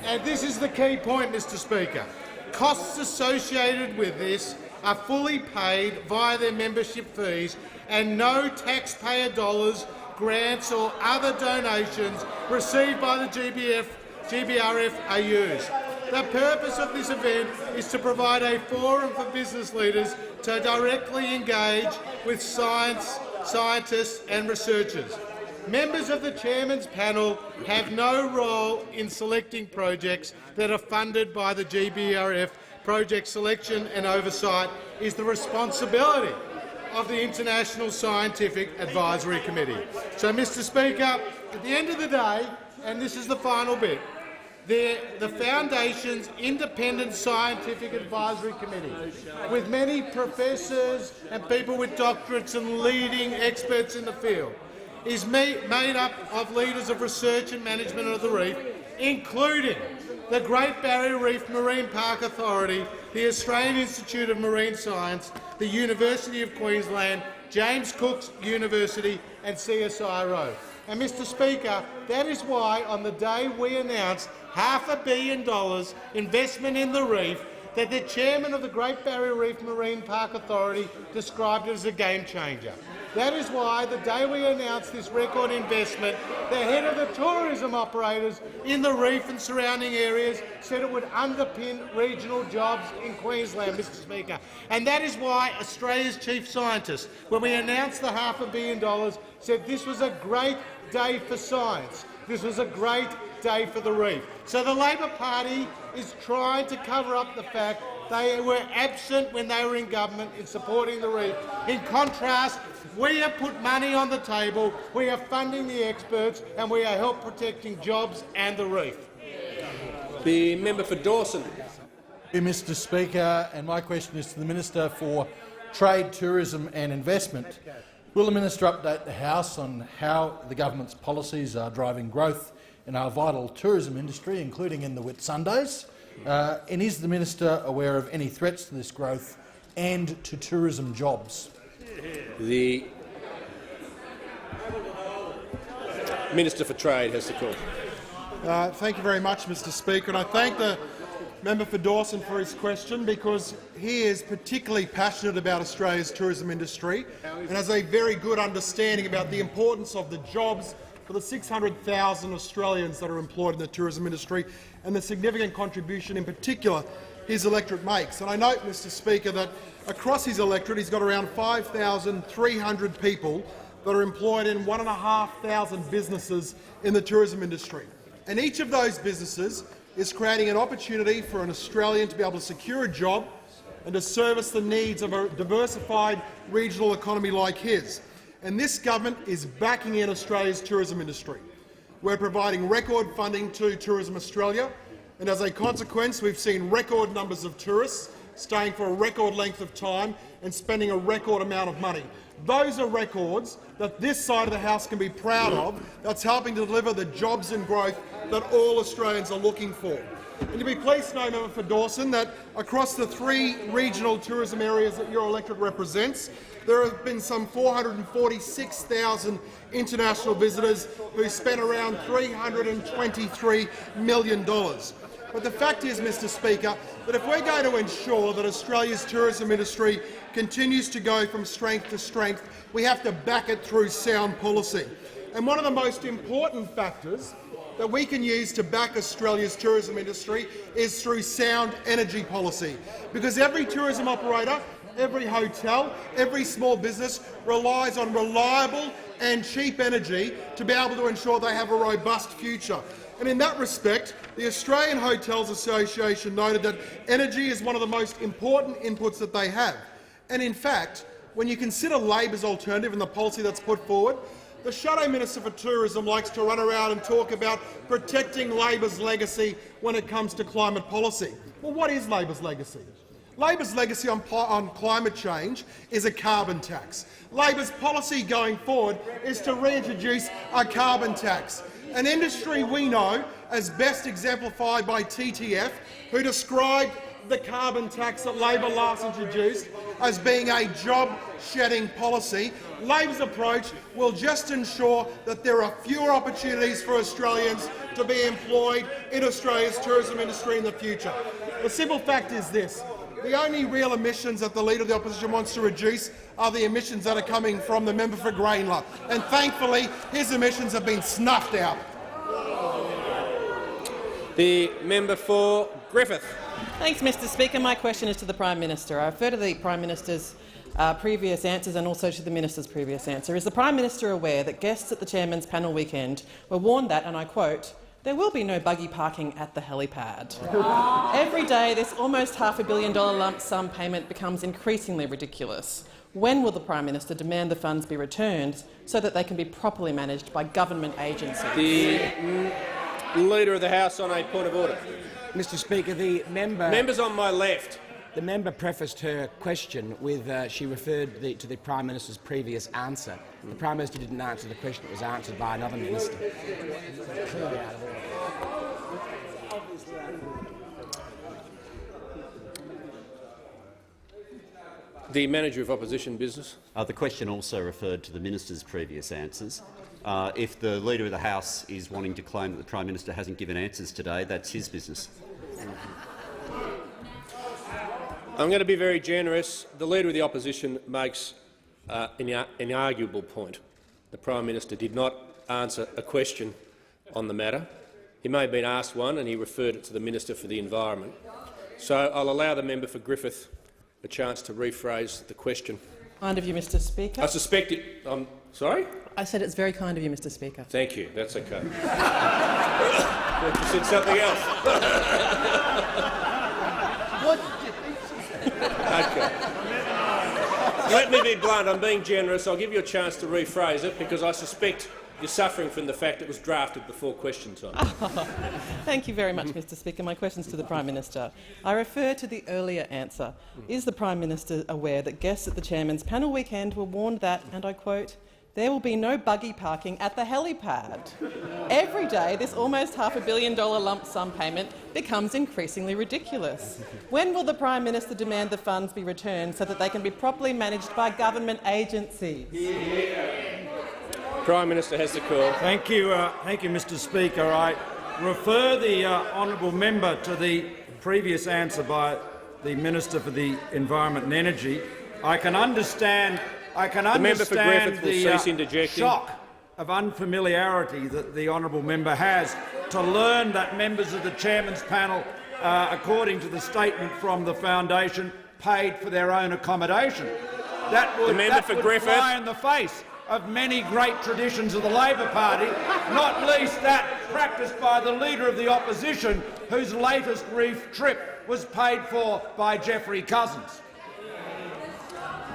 And this is the key point, Mr Speaker. Costs associated with this are fully paid via their membership fees, and no taxpayer dollars, grants or other donations received by the GBRF are used. The purpose of this event is to provide a forum for business leaders to directly engage with scientists and researchers. Members of the Chairman's panel have no role in selecting projects that are funded by the GBRF. Project selection and oversight is the responsibility of the International Scientific Advisory Committee. So, Mr Speaker, at the end of the day, and this is the final bit, the Foundation's Independent Scientific Advisory Committee, with many professors and people with doctorates and leading experts in the field, is made up of leaders of research and management of the reef, including the Great Barrier Reef Marine Park Authority, the Australian Institute of Marine Science, the University of Queensland, James Cook University and CSIRO. And, Mr Speaker, that is why on the day we announced $500 million investment in the reef, that the chairman of the Great Barrier Reef Marine Park Authority described it as a game changer. That is why the day we announced this record investment, the head of the tourism operators in the reef and surrounding areas said it would underpin regional jobs in Queensland, Mr Speaker. And that is why Australia's chief scientist, when we announced the $500 million, said this was a great day for science. This was a great day for the reef. So the Labor Party is trying to cover up the fact they were absent when they were in government in supporting the reef. In contrast, we have put money on the table, we are funding the experts and we are help protecting jobs and the reef. The member for Dawson. Mr Speaker, and my question is to the Minister for Trade, Tourism and Investment. Will the Minister update the House on how the government's policies are driving growth in our vital tourism industry, including in the Whitsundays? And is the Minister aware of any threats to this growth and to tourism jobs? The Minister for Trade has the call. Thank you very much, Mr Speaker, and I thank the member for Dawson for his question, because he is particularly passionate about Australia's tourism industry and has a very good understanding about the importance of the jobs for the 600,000 Australians that are employed in the tourism industry and the significant contribution in particular his electorate makes. And I note, Mr Speaker, that across his electorate he's got around 5,300 people that are employed in 1,500 businesses in the tourism industry. And each of those businesses is creating an opportunity for an Australian to be able to secure a job and to service the needs of a diversified regional economy like his. And this government is backing in Australia's tourism industry. We're providing record funding to Tourism Australia, and as a consequence we've seen record numbers of tourists staying for a record length of time and spending a record amount of money. Those are records that this side of the House can be proud of, that's helping to deliver the jobs and growth that all Australians are looking for. And you'll be pleased to know, Member for Dawson, that across the 3 regional tourism areas that your electorate represents, there have been some 446,000 international visitors who spent around $323 million. But the fact is, Mr Speaker, that if we're going to ensure that Australia's tourism industry continues to go from strength to strength, we have to back it through sound policy. And one of the most important factors that we can use to back Australia's tourism industry is through sound energy policy, because every tourism operator every hotel, every small business relies on reliable and cheap energy to be able to ensure they have a robust future. And in that respect, the Australian Hotels Association noted that energy is one of the most important inputs that they have. And in fact, when you consider Labor's alternative and the policy that's put forward, the Shadow Minister for Tourism likes to run around and talk about protecting Labor's legacy when it comes to climate policy. Well, what is Labor's legacy? Labor's legacy on climate change is a carbon tax. Labor's policy going forward is to reintroduce a carbon tax, an industry we know as best exemplified by TTF, who described the carbon tax that Labor last introduced as being a job-shedding policy. Labor's approach will just ensure that there are fewer opportunities for Australians to be employed in Australia's tourism industry in the future. The simple fact is this: the only real emissions that the Leader of the Opposition wants to reduce are the emissions that are coming from the member for Grayndler, and thankfully his emissions have been snuffed out. The member for Griffith. Thanks, Mr Speaker. My question is to the Prime Minister. I refer to the Prime Minister's previous answers and also to the Minister's previous answer. Is the Prime Minister aware that guests at the Chairman's panel weekend were warned that, and I quote, "There will be no buggy parking at the helipad"? Every day, this almost $500 million lump sum payment becomes increasingly ridiculous. When will the Prime Minister demand the funds be returned so that they can be properly managed by government agencies? The Leader of the House on a point of order. Mr Speaker, the member— Members on my left. The member prefaced her question with she referred to the Prime Minister's previous answer. The Prime Minister didn't answer the question that was answered by another minister. Clearly out of order. The Manager of Opposition Business. The question also referred to the Minister's previous answers. If the Leader of the House is wanting to claim that the Prime Minister hasn't given answers today, that's his business. I'm going to be very generous. The Leader of the Opposition makes an inarguable point. The Prime Minister did not answer a question on the matter. He may have been asked one and he referred it to the Minister for the Environment. So I'll allow the member for Griffith a chance to rephrase the question. Kind of you, Mr Speaker. I suspect it— I'm sorry? I said it's very kind of you, Mr Speaker. Thank you. That's okay. You said something else. Okay. Let me be blunt. I'm being generous. I'll give you a chance to rephrase it because I suspect you're suffering from the fact it was drafted before question time. Thank you very much, Mr Speaker. My question is to the Prime Minister. I refer to the earlier answer. Is the Prime Minister aware that guests at the Chairman's panel weekend were warned that, and I quote, "There will be no buggy parking at the helipad"? Every day, this almost $500 million lump sum payment becomes increasingly ridiculous. When will the Prime Minister demand the funds be returned so that they can be properly managed by government agencies? Prime Minister has the call. Thank you, Mr Speaker. I refer the honourable member to the previous answer by the Minister for the Environment and Energy. I can understand the shock of unfamiliarity that the honourable member has to learn that members of the Chairman's panel, according to the statement from the Foundation, paid for their own accommodation. That would fly in the face of many great traditions of the Labor Party, not least that practised by the Leader of the Opposition, whose latest reef trip was paid for by Geoffrey Cousins.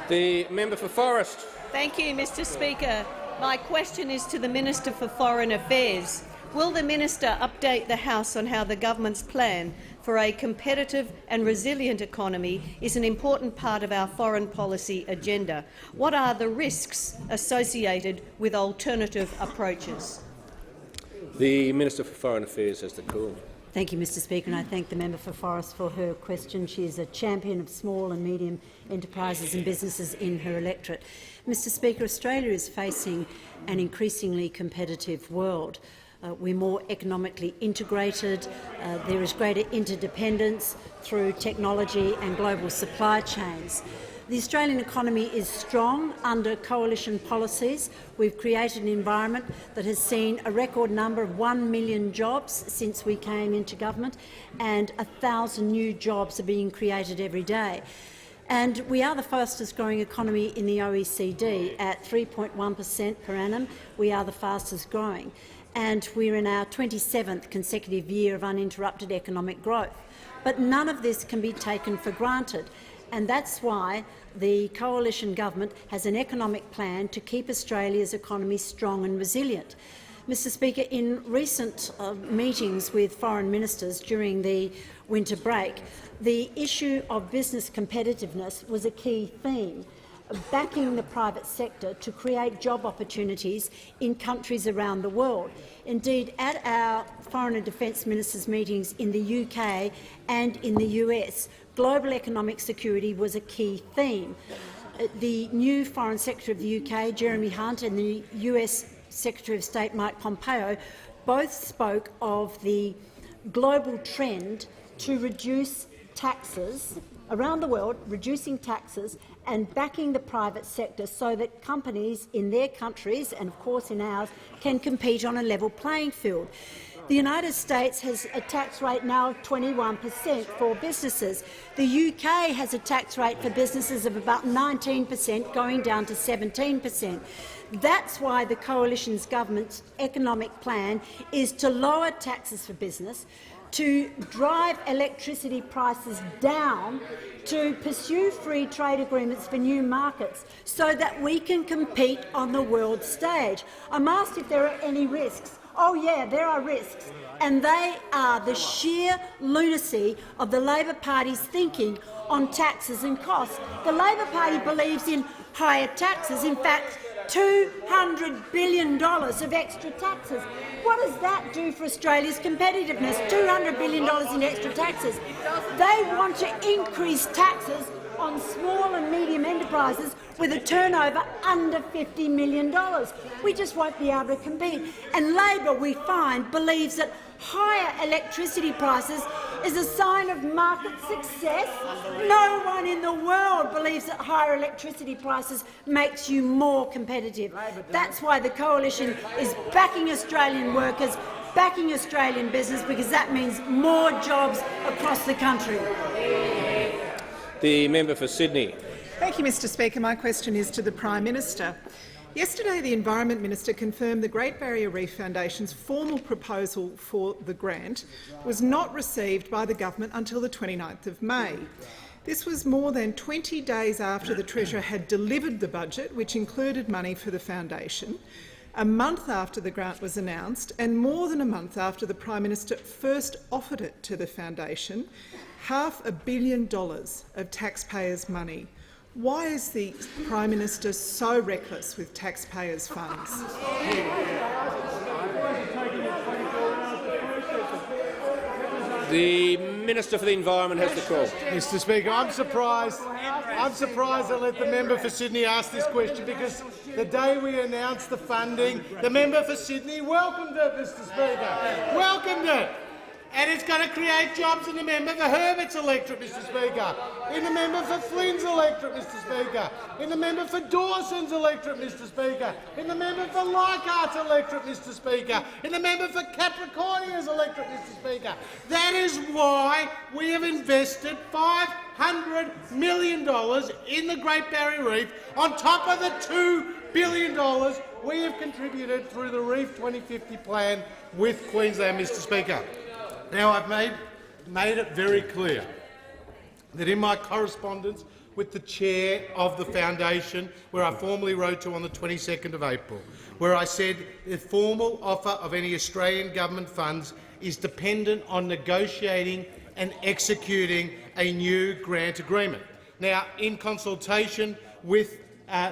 The member for Forrest. Thank you, Mr Speaker. My question is to the Minister for Foreign Affairs. Will the Minister update the House on how the government's plan for a competitive and resilient economy is an important part of our foreign policy agenda? What are the risks associated with alternative approaches? The Minister for Foreign Affairs has the call. Thank you, Mr Speaker, and I thank the member for Forrest for her question. She is a champion of small and medium enterprises and businesses in her electorate. Mr Speaker, Australia is facing an increasingly competitive world. We're more economically integrated, there is greater interdependence through technology and global supply chains. The Australian economy is strong under coalition policies. We've created an environment that has seen a record number of 1 million jobs since we came into government, and 1,000 new jobs are being created every day. And we are the fastest growing economy in the OECD at 3.1% per annum. We are the fastest growing. And we're in our 27th consecutive year of uninterrupted economic growth. But none of this can be taken for granted. And that's why the coalition government has an economic plan to keep Australia's economy strong and resilient. Mr Speaker, in recent meetings with foreign ministers during the winter break, the issue of business competitiveness was a key theme, backing the private sector to create job opportunities in countries around the world. Indeed, at our foreign and defence ministers' meetings in the UK and in the US, global economic security was a key theme. The new Foreign Secretary of the UK, Jeremy Hunt, and the US Secretary of State Mike Pompeo both spoke of the global trend to reduce taxes around the world, reducing taxes and backing the private sector so that companies in their countries and, of course, in ours, can compete on a level playing field. The United States has a tax rate now of 21% for businesses. The UK has a tax rate for businesses of about 19%, going down to 17%. That's why the coalition's government's economic plan is to lower taxes for business, to drive electricity prices down, to pursue free trade agreements for new markets so that we can compete on the world stage. I'm asked if there are any risks. Oh yeah, there are risks, and they are the sheer lunacy of the Labor Party's thinking on taxes and costs. The Labor Party believes in higher taxes, in fact $200 billion of extra taxes. What does that do for Australia's competitiveness? $200 billion in extra taxes. They want to increase taxes on small and medium enterprises with a turnover under $50 million. We just won't be able to compete. And Labor, we find, believes that higher electricity prices is a sign of market success. No one in the world believes that higher electricity prices makes you more competitive. That's why the coalition is backing Australian workers, backing Australian business, because that means more jobs across the country. The member for Sydney. Thank you, Mr Speaker. My question is to the Prime Minister. Yesterday, the Environment Minister confirmed the Great Barrier Reef Foundation's formal proposal for the grant was not received by the government until the 29th of May. This was more than 20 days after the Treasurer had delivered the budget, which included money for the foundation, a month after the grant was announced, and more than a month after the Prime Minister first offered it to the foundation, $500 million of taxpayers' money. Why is the Prime Minister so reckless with taxpayers' funds? The Minister for the Environment has the call. Mr Speaker, I'm surprised I let the member for Sydney ask this question, because the day we announced the funding, the member for Sydney welcomed it, Mr Speaker. Welcomed it. And it's going to create jobs in the member for Herbert's electorate, Mr Speaker, in the member for Flynn's electorate, Mr Speaker, in the member for Dawson's electorate, Mr Speaker, in the member for Leichhardt's electorate, Mr Speaker, in the member for Capricornia's electorate, Mr Speaker. That is why we have invested $500 million in the Great Barrier Reef on top of the $2 billion we have contributed through the Reef 2050 plan with Queensland, Mr Speaker. Now, I've made it very clear that in my correspondence with the chair of the foundation, where I formally wrote to on the 22nd of April, where I said the formal offer of any Australian government funds is dependent on negotiating and executing a new grant agreement. Now, in consultation with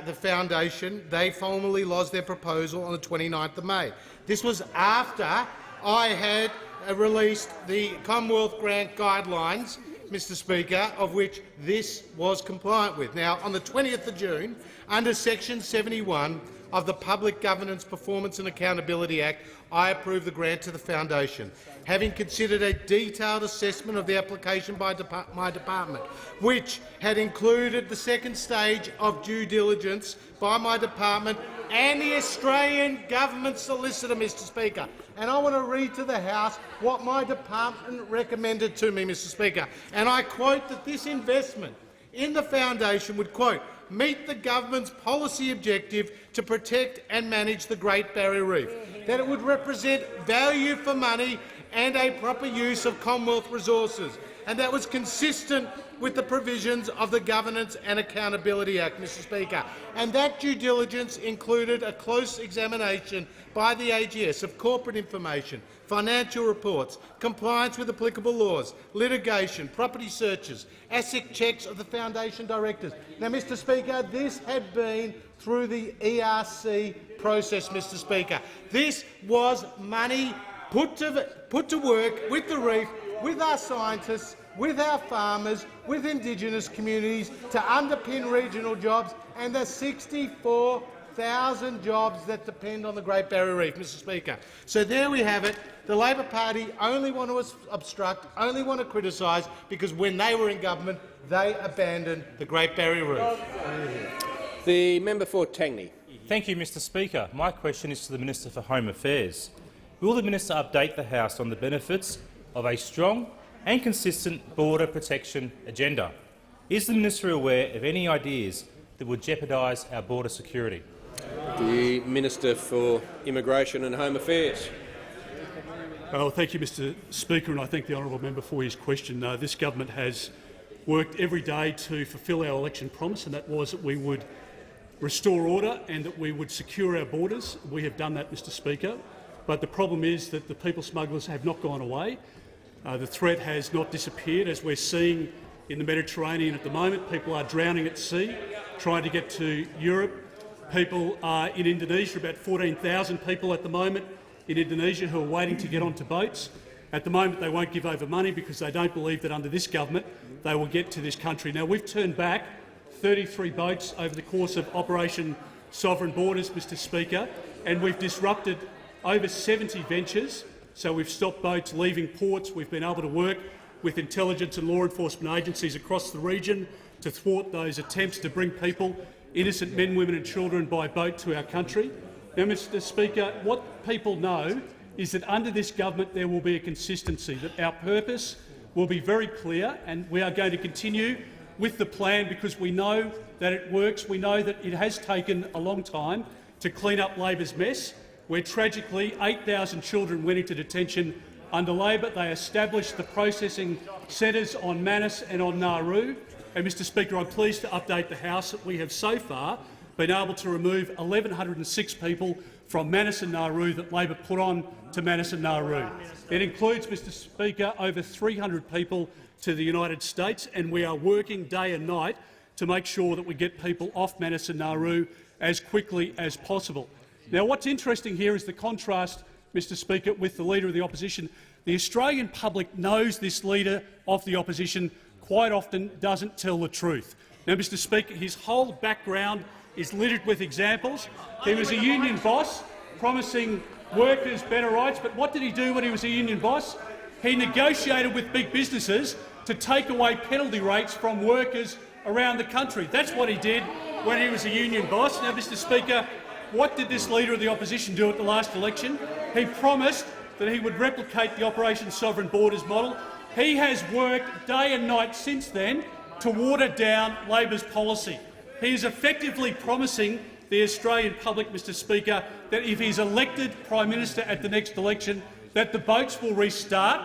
the foundation, they formally lodged their proposal on the 29th of May. This was after I had released the Commonwealth Grant Guidelines, Mr Speaker, of which this was compliant with. Now, on the 20th of June, under Section 71 of the Public Governance Performance and Accountability Act, I approved the grant to the foundation, having considered a detailed assessment of the application by my department, which had included the second stage of due diligence by my department and the Australian government solicitor, Mr Speaker. And I want to read to the House what my department recommended to me, Mr Speaker. And I quote that this investment in the foundation would, quote, meet the government's policy objective to protect and manage the Great Barrier Reef, that it would represent value for money and a proper use of Commonwealth resources, and that was consistent with the provisions of the Governance and Accountability Act, Mr Speaker. And that due diligence included a close examination by the AGS of corporate information, financial reports, compliance with applicable laws, litigation, property searches, asset checks of the foundation directors. Now, Mr Speaker, this had been through the ERC process, Mr Speaker. This was money put to work with the reef, with our scientists, with our farmers, with Indigenous communities to underpin regional jobs and the 64,000 jobs that depend on the Great Barrier Reef, Mr Speaker. So there we have it. The Labor Party only want to obstruct, only want to criticise, because when they were in government, they abandoned the Great Barrier Reef. The member for Tangney. Thank you, Mr Speaker. My question is to the Minister for Home Affairs. Will the minister update the House on the benefits of a strong and consistent border protection agenda? Is the minister aware of any ideas that would jeopardise our border security? The Minister for Immigration and Home Affairs. Well, thank you, Mr Speaker, and I thank the honourable member for his question. This government has worked every day to fulfil our election promise, and that was that we would restore order and that we would secure our borders. We have done that, Mr Speaker, but the problem is that the people smugglers have not gone away. The threat has not disappeared, as we're seeing in the Mediterranean at the moment. People are drowning at sea, trying to get to Europe. People are in Indonesia, about 14,000 people at the moment in Indonesia who are waiting to get onto boats. At the moment they won't give over money because they don't believe that under this government they will get to this country. Now, we've turned back 33 boats over the course of Operation Sovereign Borders, Mr Speaker, and we've disrupted over 70 ventures. So we've stopped boats leaving ports. We've been able to work with intelligence and law enforcement agencies across the region to thwart those attempts to bring people, innocent men, women and children, by boat to our country. Now, Mr Speaker, what people know is that under this government there will be a consistency, that our purpose will be very clear, and we are going to continue with the plan because we know that it works. We know that it has taken a long time to clean up Labor's mess, where tragically 8,000 children went into detention under Labor. They established the processing centres on Manus and on Nauru. And, Mr Speaker, I'm pleased to update the House that we have so far been able to remove 1,106 people from Manus and Nauru that Labor put on to Manus and Nauru. It includes, Mr Speaker, over 300 people to the United States, and we are working day and night to make sure that we get people off Manus and Nauru as quickly as possible. Now, what's interesting here is the contrast, Mr Speaker, with the Leader of the Opposition. The Australian public knows this Leader of the Opposition quite often doesn't tell the truth. Now, Mr Speaker, his whole background is littered with examples. He was a union boss promising workers better rights, but what did he do when he was a union boss? He negotiated with big businesses to take away penalty rates from workers around the country. That's what he did when he was a union boss. Now, Mr Speaker, what did this Leader of the Opposition do at the last election? He promised that he would replicate the Operation Sovereign Borders model. He has worked day and night since then to water down Labor's policy. He is effectively promising the Australian public, Mr Speaker, that if he's elected Prime Minister at the next election, that the boats will restart,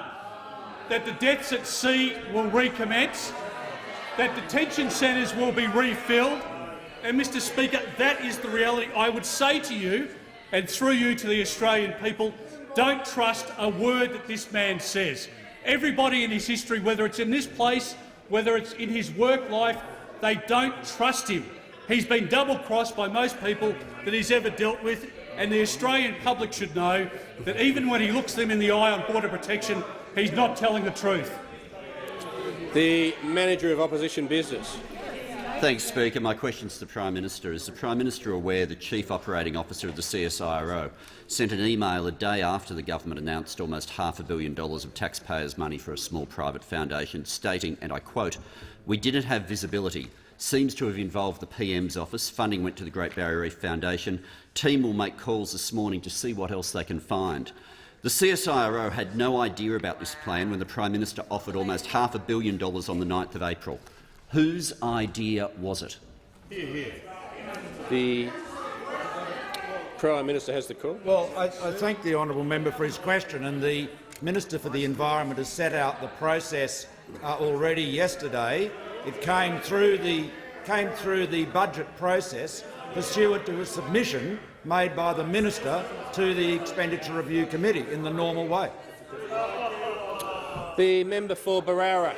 that the deaths at sea will recommence, that detention centres will be refilled. And, Mr Speaker, that is the reality. I would say to you, and through you to the Australian people, don't trust a word that this man says. Everybody in his history, whether it's in this place, whether it's in his work life, they don't trust him. He's been double-crossed by most people that he's ever dealt with, and the Australian public should know that even when he looks them in the eye on border protection, he's not telling the truth. The Manager of Opposition Business. Thanks, Speaker. My question to the Prime Minister. Is the Prime Minister aware the Chief Operating Officer of the CSIRO sent an email a day after the government announced almost $500 million of taxpayers' money for a small private foundation, stating, and I quote, "We didn't have visibility. Seems to have involved the PM's office. Funding went to the Great Barrier Reef Foundation. Team will make calls this morning to see what else they can find." The CSIRO had no idea about this plan when the Prime Minister offered almost $500 million on the 9th of April. Whose idea was it? The Prime Minister has the call. Well, I thank the honourable member for his question, and the Minister for the Environment has set out the process already yesterday. It came through the budget process pursuant to a submission made by the Minister to the Expenditure Review Committee in the normal way. The member for Barara.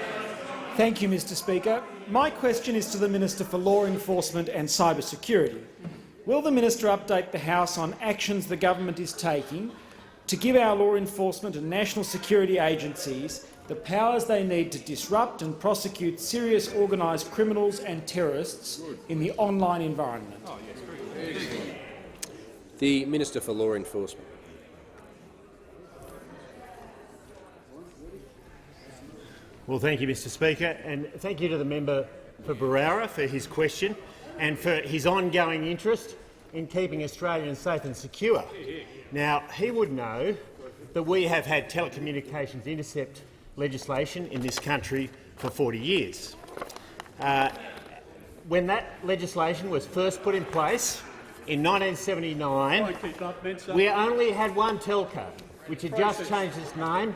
Thank you, Mr Speaker. My question is to the Minister for Law Enforcement and Cyber Security. Will the minister update the House on actions the government is taking to give our law enforcement and national security agencies the powers they need to disrupt and prosecute serious organised criminals and terrorists in the online environment? The Minister for Law Enforcement. Well, thank you, Mr Speaker, and thank you to the member for Barara for his question and for his ongoing interest in keeping Australians safe and secure. Now, he would know that we have had telecommunications intercept legislation in this country for 40 years. When that legislation was first put in place in 1979, we only had one telco, which had just changed its name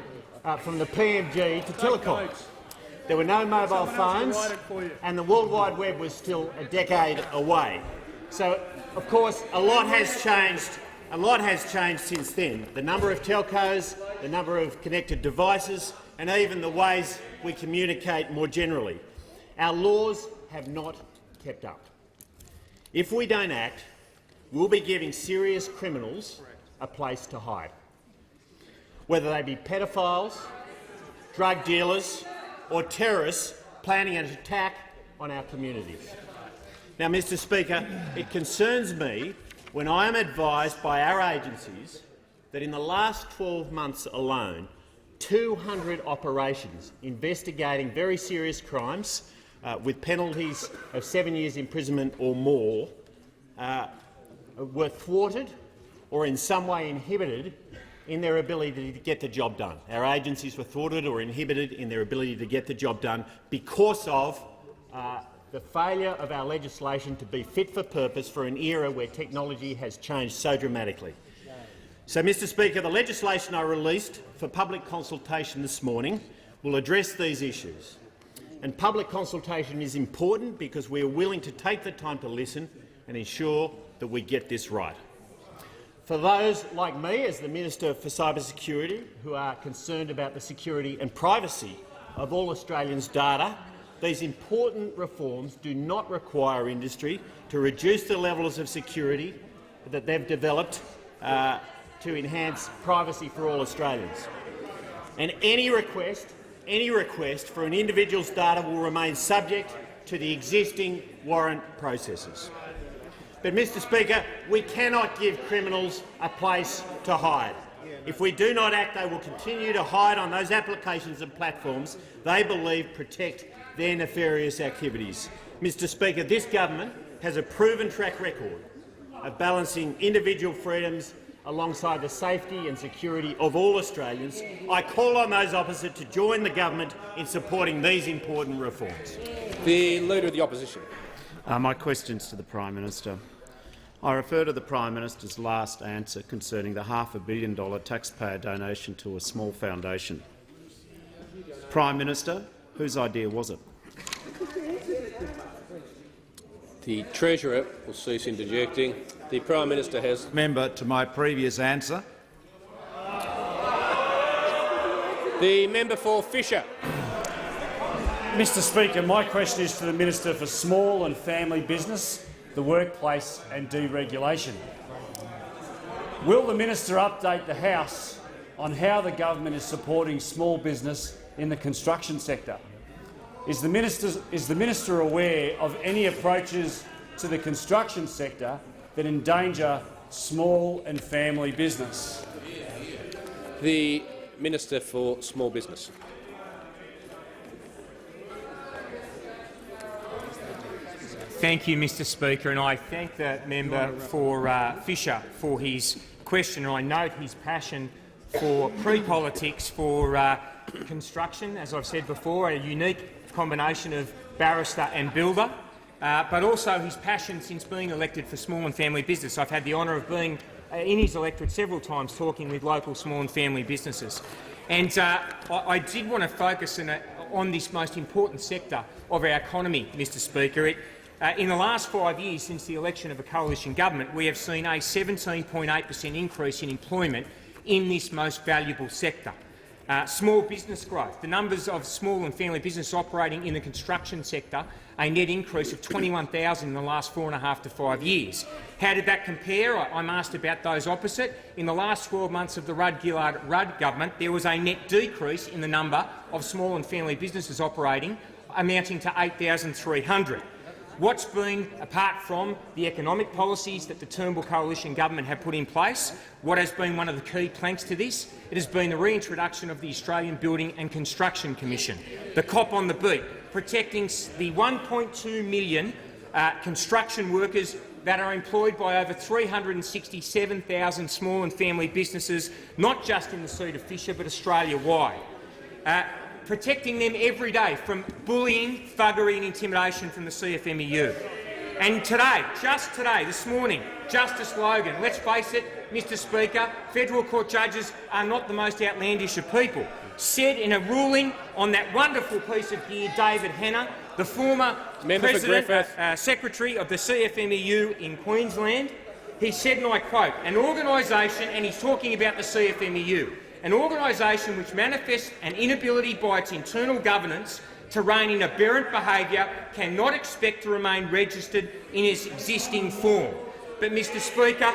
from the PMG to Telecom. There were no mobile phones, and the World Wide Web was still a decade away. So, of course, a lot has changed. A lot has changed since then. The number of telcos, the number of connected devices, and even the ways we communicate more generally. Our laws have not kept up. If we don't act, we'll be giving serious criminals a place to hide, whether they be pedophiles, drug dealers or terrorists planning an attack on our communities. Now, Mr Speaker, it concerns me when I am advised by our agencies that in the last 12 months alone, 200 operations investigating very serious crimes with penalties of 7 years imprisonment or more were thwarted or in some way inhibited in their ability to get the job done. Our agencies were thwarted or inhibited in their ability to get the job done because of the failure of our legislation to be fit for purpose for an era where technology has changed so dramatically. So, Mr Speaker, the legislation I released for public consultation this morning will address these issues. And public consultation is important because we are willing to take the time to listen and ensure that we get this right. For those like me, as the Minister for Cyber Security, who are concerned about the security and privacy of all Australians' data, these important reforms do not require industry to reduce the levels of security that they've developed to enhance privacy for all Australians. And any request for an individual's data will remain subject to the existing warrant processes. But, Mr Speaker, we cannot give criminals a place to hide. If we do not act, they will continue to hide on those applications and platforms they believe protect their nefarious activities. Mr Speaker, this government has a proven track record of balancing individual freedoms alongside the safety and security of all Australians. I call on those opposite to join the government in supporting these important reforms. The Leader of the Opposition. My question is to the Prime Minister. I refer to the Prime Minister's last answer concerning the $500 million taxpayer donation to a small foundation. Prime Minister, whose idea was it? The Treasurer will cease interjecting. The Prime Minister has— Member, to my previous answer. The member for Fisher. Mr Speaker, my question is to the Minister for Small and Family Business, the Workplace and Deregulation. Will the minister update the House on how the government is supporting small business in the construction sector? Is the minister aware of any approaches to the construction sector that endanger small and family business? The Minister for Small Business. Thank you, Mr Speaker, and I thank the member for Fisher for his question. I note his passion for pre-politics, for construction, as I've said before, a unique combination of barrister and builder, but also his passion since being elected for small and family business. I've had the honour of being in his electorate several times talking with local small and family businesses. And I did want to focus on this most important sector of our economy, Mr Speaker. In the last 5 years since the election of a coalition government, we have seen a 17.8% increase in employment in this most valuable sector. Small business growth. The numbers of small and family business operating in the construction sector, a net increase of 21,000 in the last 4.5 to 5 years. How did that compare? I'm asked about those opposite. In the last 12 months of the Rudd-Gillard-Rudd government, there was a net decrease in the number of small and family businesses operating, amounting to 8,300. What's been, apart from the economic policies that the Turnbull Coalition government have put in place, what has been one of the key planks to this? It has been the reintroduction of the Australian Building and Construction Commission, the cop on the beat, protecting the 1.2 million construction workers that are employed by over 367,000 small and family businesses, not just in the seat of Fisher but Australia-wide. Protecting them every day from bullying, thuggery and intimidation from the CFMEU. And today, just today, this morning, Justice Logan, let's face it, Mr Speaker, federal court judges are not the most outlandish of people, said in a ruling on that wonderful piece of gear, David Hanna, the former Secretary of the CFMEU in Queensland, he said, and I quote, an organisation, and he's talking about the CFMEU, an organisation which manifests an inability by its internal governance to rein in aberrant behaviour cannot expect to remain registered in its existing form. But, Mr Speaker,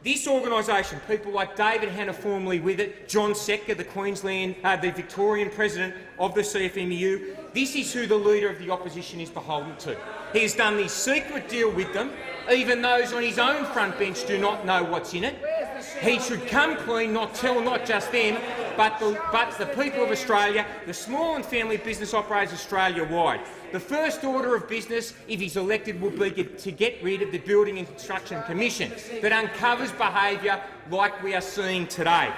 this organisation, people like David Hanna formerly with it, John Secker, the Victorian president of the CFMEU, this is who the Leader of the Opposition is beholden to. He has done this secret deal with them. Even those on his own front bench do not know what's in it. He should come clean, not tell not just them, but the people of Australia, the small and family business operators Australia-wide. The first order of business, if he's elected, will be to get rid of the Building and Construction Commission that uncovers behaviour like we are seeing today.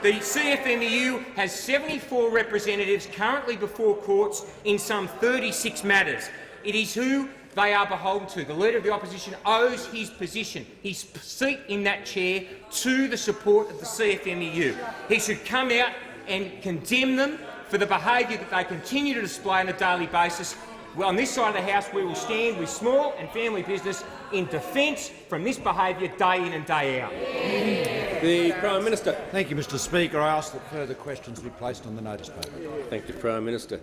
The CFMEU has 74 representatives currently before courts in some 36 matters. It is who they are beholden to. The Leader of the Opposition owes his position, his seat in that chair, to the support of the CFMEU. He should come out and condemn them for the behaviour that they continue to display on a daily basis. Well, on this side of the House, we will stand with small and family business in defence from this behaviour day in and day out. The Prime Minister. Thank you, Mr Speaker. I ask that further questions be placed on the notice paper. Thank you, Prime Minister.